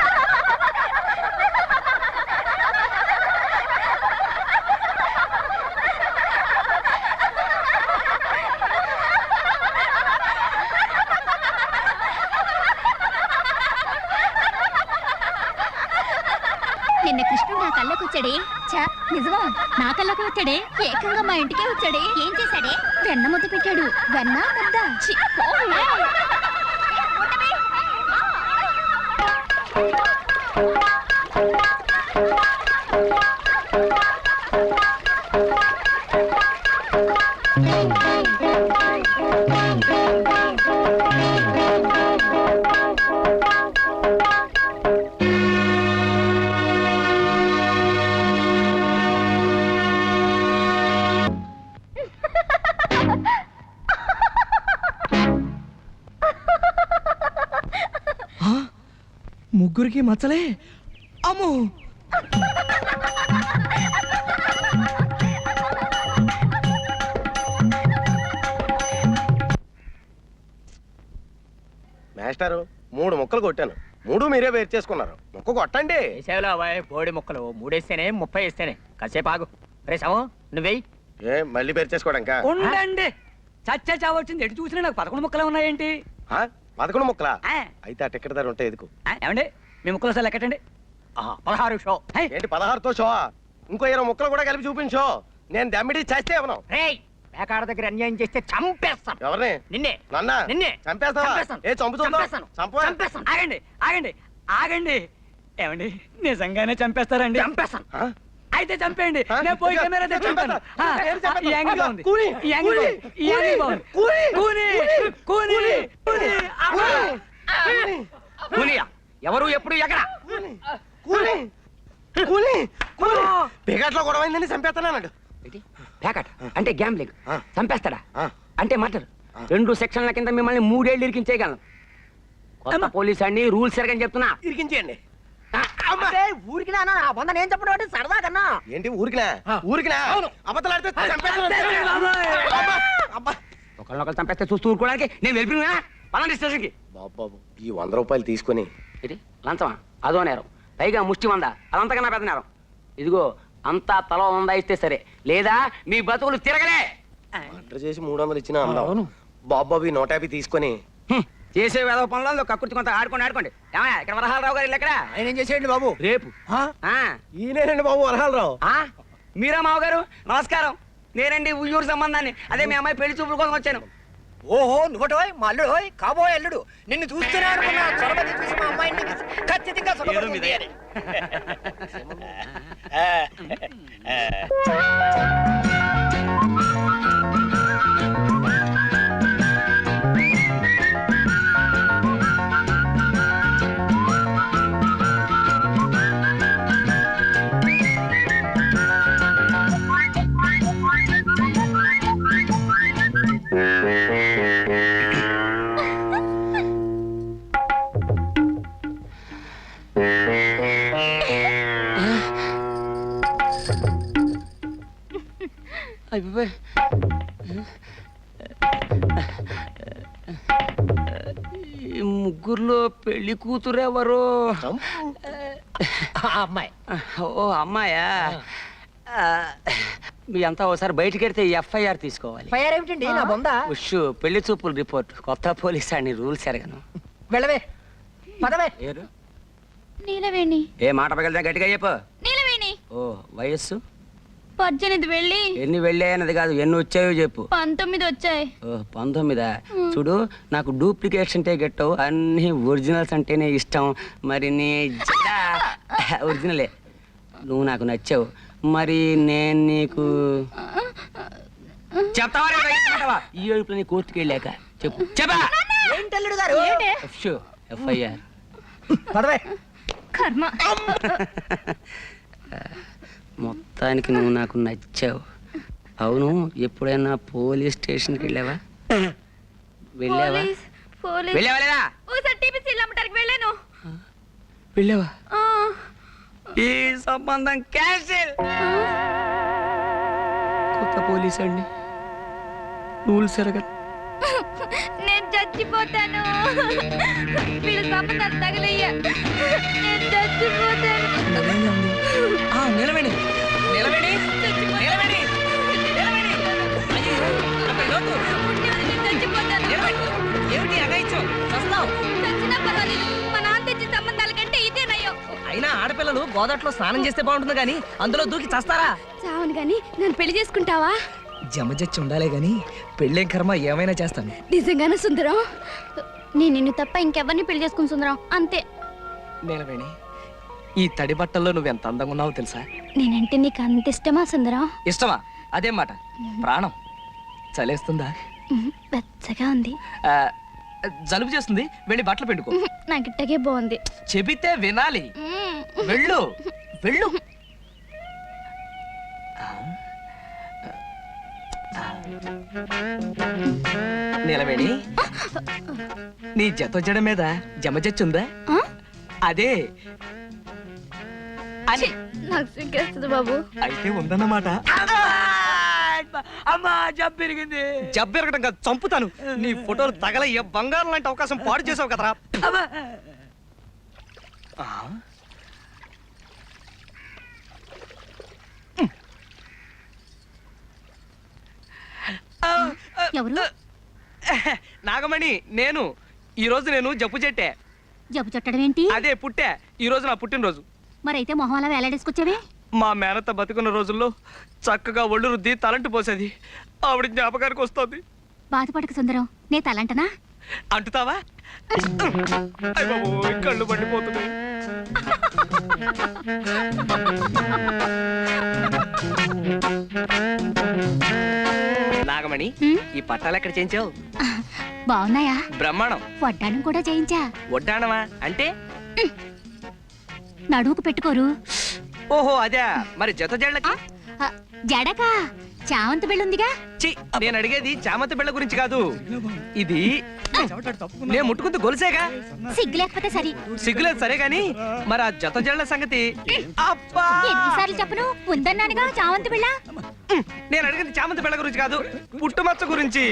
నిన్న కృష్ణుడు నా కళ్ళకు వచ్చాడే. నిజమా? నా కళ్ళకు వచ్చాడే. ఏకంగా మా ఇంటికే వచ్చాడే. ఏం చేశాడే? వెన్న ముద్ద పెట్టాడు. వెన్న ముద్ద. ఛీ, పోవే. ముగ్గురికి మచ్చలే. అమ్మో, మాస్టారు 3 ముక్కలు కొట్టాను, 3 మీరే వేరు చేసుకున్నారు. ముక్క కొట్టండి. బోడి ముక్కలు 3 వేస్తేనే 30 వేస్తేనే. కాసేపు ఆగు. రే సాము, నువ్వేయి. ఏ మళ్ళీ వేరు చేసుకోవడానికా? ఉండండి. చచ్చా చావచ్చింది. ఎటు చూసినా నాకు 11 ముక్కలు ఉన్నాయేంటి? 11 ముక్కలా? ఆ. అయితే ఆ టికెట్ ధర ఉంటే ఎదుకు. ఏమండి మీ ముక్కలు అసలు లెక్కటండి. 16 షో. ఏంటి 16తో షో? ఇంకో 20 ముక్కలు కూడా కలిపి చూపించో. నేను దమ్మిడి చేస్తే ఇవ్వను. రేయ్, పేకాడ దగ్గర అన్యాయం చేస్తే చంపేస్తాను. ఎవరిని? నిన్నే. నన్నా? నిన్నే. చంపేస్తావా? చంపేస్తాను. ఏ చంపుతుందో? చంపేస్తాను. చంపవా? చంపేస్తాను. ఆగండి ఆగండి ఆగండి. ఏమండి నిజంగానే చంపేస్తారండి? చంపేస్తాను. ఆ? అయితే చంపేయండి. ఆ? నేను పోయి కెమెరా తెచ్చుకుంటాను. చంపేస్తా. ఏం చంపేస్తా? ఈ యాంగిల్ బాగుంది. కూని. ఈ యాంగిల్ కూని. బాగుంది. ఈ యాంగిల్ బాగుంది. కూని. కూని. కూని. కూని. అమ్మా. కూలియా? ఎవరు ఎప్పుడు ఎక్కడ? కూలి కూలి కూలి పేకాట్లో గొడవైందని చంపేస్తానన్నాడు. పేకాట అంటే గ్యాంబ్లింగ్. ఆ. చంపేస్తాడా? ఆ. అంటే మర్డర్. 2 సెక్షన్ల కింద మిమ్మల్ని 3 ఏళ్ళు ఇరికించేయగలను. కొత్త పోలీస్ అండి, రూల్స్ ఎరగని చెప్తున్నా. ఇరికించేయండి. ఊరికి నేను చెప్పడం అంటే సరదా కన్నా. ఏంటి ఊరికినా? ఊరికినా? అబద్ధాలాడితే ఒకళ్ళొకళ్ళు చంపేస్తే చూస్తూ ఊరుకోవడానికి నేను వెళ్ళిపోయినా పలాంటి స్టేషన్కి. బాబు ఈ 100 రూపాయలు తీసుకొని ఇది లంచమా? అదో నేరం. పైగా ముష్టి మంద, అదంతకన్నా పెద్ద నేరం. ఇదిగో అంతా తల 100 ఇస్తే సరే, లేదా మీ బతుకులు తిరగలే. మర్డర్ చేసి 300 ఇచ్చినా అందాం. బాబు ఈ 150 తీసుకొని చేసే వేద పనులలో కక్కుర్తి కొంత ఆడుకోండి. ఏమయ్యా, ఇక్కడ వరహాలరావు గారు ఎక్కడ? ఆయన ఏం చేసేయండి బాబు? రేపు. ఈయనేనండి బాబు వరహాలరావు. మీరా మావగారు? నమస్కారం. నేనండి ఉయ్యూరు సంబంధాన్ని. అదే మీ అమ్మాయి పెళ్లి చూపుల కోసం వచ్చాను. ఓహో, నువ్వటోయ్ మా అల్లుడు, కాబోయే అల్లుడు. నిన్ను చూస్తూనే అనుకున్నా చొరబడి చూసి మా అమ్మాయిని ఖచ్చితంగా సుఖపడుతుంది అని. ఈ ముగ్గురులో పెళ్లి కూతురెవరు? అమ్మాయి. ఓ అమ్మాయా? మీ అంతా ఒకసారి బయటికి వెళ్తే FIR తీసుకోవాలి. ఏమిటండి నా బొందా? ఉష్, పెళ్లి చూపులు రిపోర్ట్. కొత్త పోలీస్ అని రూల్స్ ఎరగను. వెళ్ళవే పదవే. ఏరు? నీలవేణి. ఏ మాట పగలదా గట్టిగా చెప్పు. నీలవేణి. ఓ వయస్సు? 18 వెళ్ళి ఎన్ని వెళ్ళాయన్నది కాదు, ఎన్ని వచ్చాయో చెప్పు. 19 వచ్చాయి. ఓ 19. చూడు, నాకు డూప్లికేట్స్ అంటే గెట్టవు, అన్ని ఒరిజినల్స్ అంటేనే ఇష్టం. మరి నీ ఒరిజినలే. నువ్వు నాకు నచ్చావు, మరి నేను నీకు చెప్తావా? ఈ ఏడుపులో నీ కోర్టుకి వెళ్ళాక చెప్పు. చెప్పా FIR. కర్మ. మొత్తానికి నువ్వు నాకు నచ్చావు. అవును, ఎప్పుడైనా పోలీస్ స్టేషన్కి వెళ్ళావా? వెళ్ళావా? వెళ్ళావా లేదా? వెళ్ళావా? ఈ సంబంధం క్యాన్సిల్. కొత్త పోలీస్ అండి, రూల్స్ ఎరగ నేను చచ్చిపోతాను వీళ్ళ సంబంధాలు తగలయ్యా నేను చచ్చిపోతాను నిలవేణి నిలవేణి నిలవేణి నిలవేణి అయ్యో, అక్కడ లోతు. చచ్చిపోతాను ఏమిటి అగాయిత్యం వస్తావు? చచ్చినా పర్వాలేదు మా నాన్న తెచ్చిన సంబంధాల కంటే ఇదేనయ్యో అయినా ఆడపిల్లలు గోదాట్లో స్నానం చేస్తే బాగుంటుంది కానీ అందులో దూకి చస్తారా? చావును గాని నన్ను పెళ్లి చేసుకుంటావా జమజచ్చి ఉండాలే గాని పెళ్ళేం కర్మ ఏమైనా చేస్తాను. నిజంగానే సుందరం నేను నిన్ను తప్ప ఇంకెవరిని పెళ్లి చేసుకుని సుందరం అంతే నిలవేణి ఈ తడి బట్టల్లో నువ్వెంత అందంగా ఉన్నావో తెలుసా? నేనంటే నీకు అంత ఇష్టమా సుందరం ఇష్టమా? అదేం మాట. ప్రాణం. చలేస్తుందా? వెచ్చగా ఉంది ఆ, జలుబు చేస్తుంది, వెళ్ళి బట్టలు పిండుకో. నాకు ఇట్టగే బాగుంది చెబితే వినాలి. వెళ్ళు వెళ్ళు. నిలవేణి నీ జత మీద జమజచ్చుందా? ఆ? అదే అని నాకు సిగ్గేస్తుంది బాబు అయితే ఉందన్నమాట. అమ్మా జబ్బు పెరిగింది. జబ్బెరగడం కాదు, చంపుతాను. నీ ఫోటోలు తగలయ్యే బంగారం లాంటి అవకాశం పాడు చేసావు కదరా. ఆ? ఎవరు నాగమణి నేను. ఈ రోజు నేను జబ్బు చెట్టే. జబ్బు చుట్టడం ఏంటి అదే పుట్టే. ఈ రోజు నా పుట్టినరోజు. మరైతే మొహం అలా వేలాడేసుకొచ్చావే మా మేనత్త బతుకున్న రోజుల్లో చక్కగా ఒళ్ళు రుద్ది తలంటు పోసేది. ఆవిడ జ్ఞాపకానికి వస్తుంది. బాధపడక సుందరం నే తలంటనా అంటుతావా? అయ్ బాబోయ్, కళ్ళు పండిపోతున్నాయి. నాగమణి ఈ పట్టాలు ఎక్కడ చేయించావు? బాగున్నాయా బ్రహ్మాండం. వడ్డానం కూడా చేయించా వడ్డాణమా అంటే? నడువుకు పెట్టుకోరు ఓహో అదే. మరి జత జళ్ళకి? జడక చామంతి బిళ్ళుందిగా ఛీ, నేను అడిగేది చామంతి బిళ్ళ గురించి కాదు. ఇది నేను ముట్టుకుంది గొలుసేగా. సిగ్గు లేకపోతే సరి సిగ్గులేదు సరే గాని మరి ఆ జత జళ్ళ సంగతి? అబ్బా, ఎన్నిసార్లు చెప్పను ఉందన్నానుగా చామంతి బిళ్ళ నేను అడిగింది చామంతి బిళ్ళ గురించి కాదు, పుట్టుమచ్చ గురించి.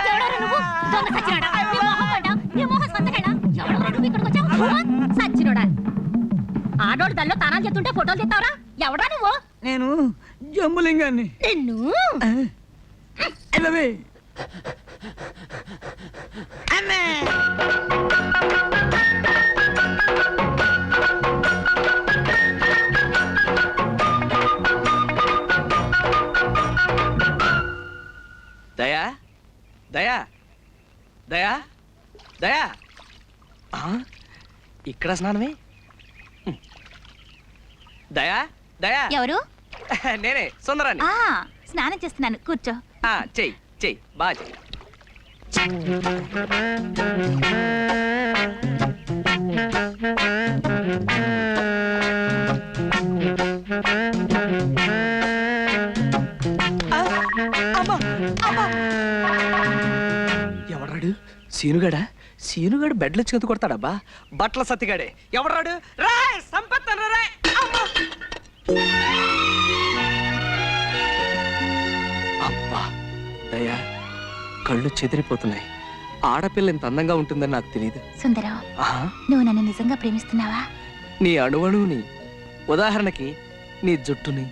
ఎవడారు నువ్వు? దొంగ సచ్చినోడా? నీ మొహం పడ్డా? నీ మొహం సంతకేనా? ఎవడరా నువ్వు ఇక్కడికి వచ్చావు? సచ్చినోడా? ఆడోడు దల్లో తానాలు చేస్తుంటే ఫోటోలు తీస్తావరా? ఎవడా నువ్వు? నేను జంబులింగాన్ని. నిన్ను ఎల్లవే. అమ్మే. దయా దయా దయా దయా. ఆ? ఇక్కడ స్నానమే? దయా దయా. ఎవరు? నేనే సుందరాన్ని. స్నానం చేస్తున్నాను కూర్చో. చెయ్యి చెయ్యి బాగా చెయ్యి. ఎవడాడు? సీనుగాడా? సీనుగాడు బెడ్లు చేతు కొడతాడబ్బా. బట్టల సత్తిగాడే. ఎవడాడు? రాయ్ సంపత్తను రాయ్. అబ్బా దయా, కళ్ళు చెదిరిపోతున్నాయి. ఆడపిల్ల ఇంత అందంగా ఉంటుందని నాకు తెలియదు. సుందరం నువ్వు నన్ను నిజంగా ప్రేమిస్తున్నావా? నీ అణువణువుని, ఉదాహరణకి నీ జుట్టుని,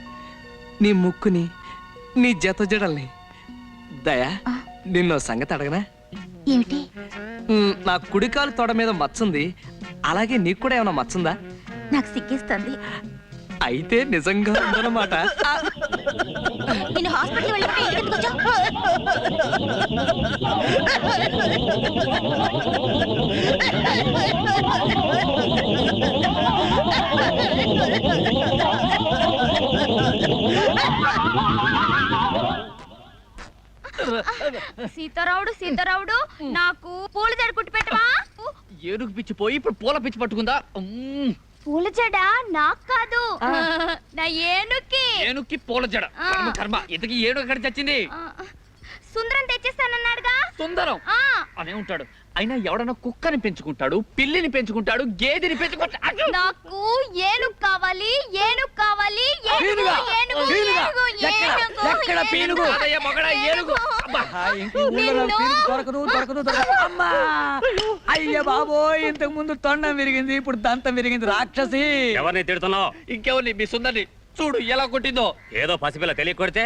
నీ ముక్కుని, నీ జత జడల్ని. దయా, నిన్నో సంగతి అడగనా? ఏమిటి? నా కుడికాలు తొడ మీద మచ్చుంది, అలాగే నీకు కూడా ఏమైనా మచ్చుందా? నాకు సిగ్గేస్తుంది. అయితే నిజంగా ఉందన్నమాట. నేను హాస్పిటల్ వెళ్ళిపోయి ఎందుకు వచ్చావు? సీతారావుడు సీతారావుడు నాకు పూల జడ కుట్టి పెట్టవా? ఏనుగు పిచ్చి పోయి ఇప్పుడు పూల పిచ్చి పట్టుకుందా? పూల జడ నాకు కాదు, నా ఏనుక్కి. ఏనుక్కి పూల జడ కర్మ. ఇంతకీ ఏనుగు ఎక్కడ చచ్చింది? సుందరం తెచ్చిస్తానన్నాడుగా. సుందరం? అనే ఉంటాడు. అయినా ఎవడన్నా కుక్కని పెంచుకుంటాడు, పిల్లిని పెంచుకుంటాడు, గేదెని పెంచుకుంటాడు. నాకు ఏనుగు కావాలి, ఏనుగు కావాలి, పీనుగా, పీనుగా. ఎక్కడ పీనుగు? అదయ్య మొగడా ఏనుగు. అబ్బా. ఇంక ఈ ఊళ్ళో నాకు పీనుగు దొరకదు దొరకదు దొరకదు. అమ్మా అయ్య బాబోయ్, ఇంతకు ముందు తొండం విరిగింది, ఇప్పుడు దంతం విరిగింది. రాక్షసి. ఎవరిని తిడుతున్నావు? ఇంకెవరిని? మీ సుందరిని చూడు ఎలా కొట్టిందో. ఏదో పసిపిల్ల తెలియ కొడితే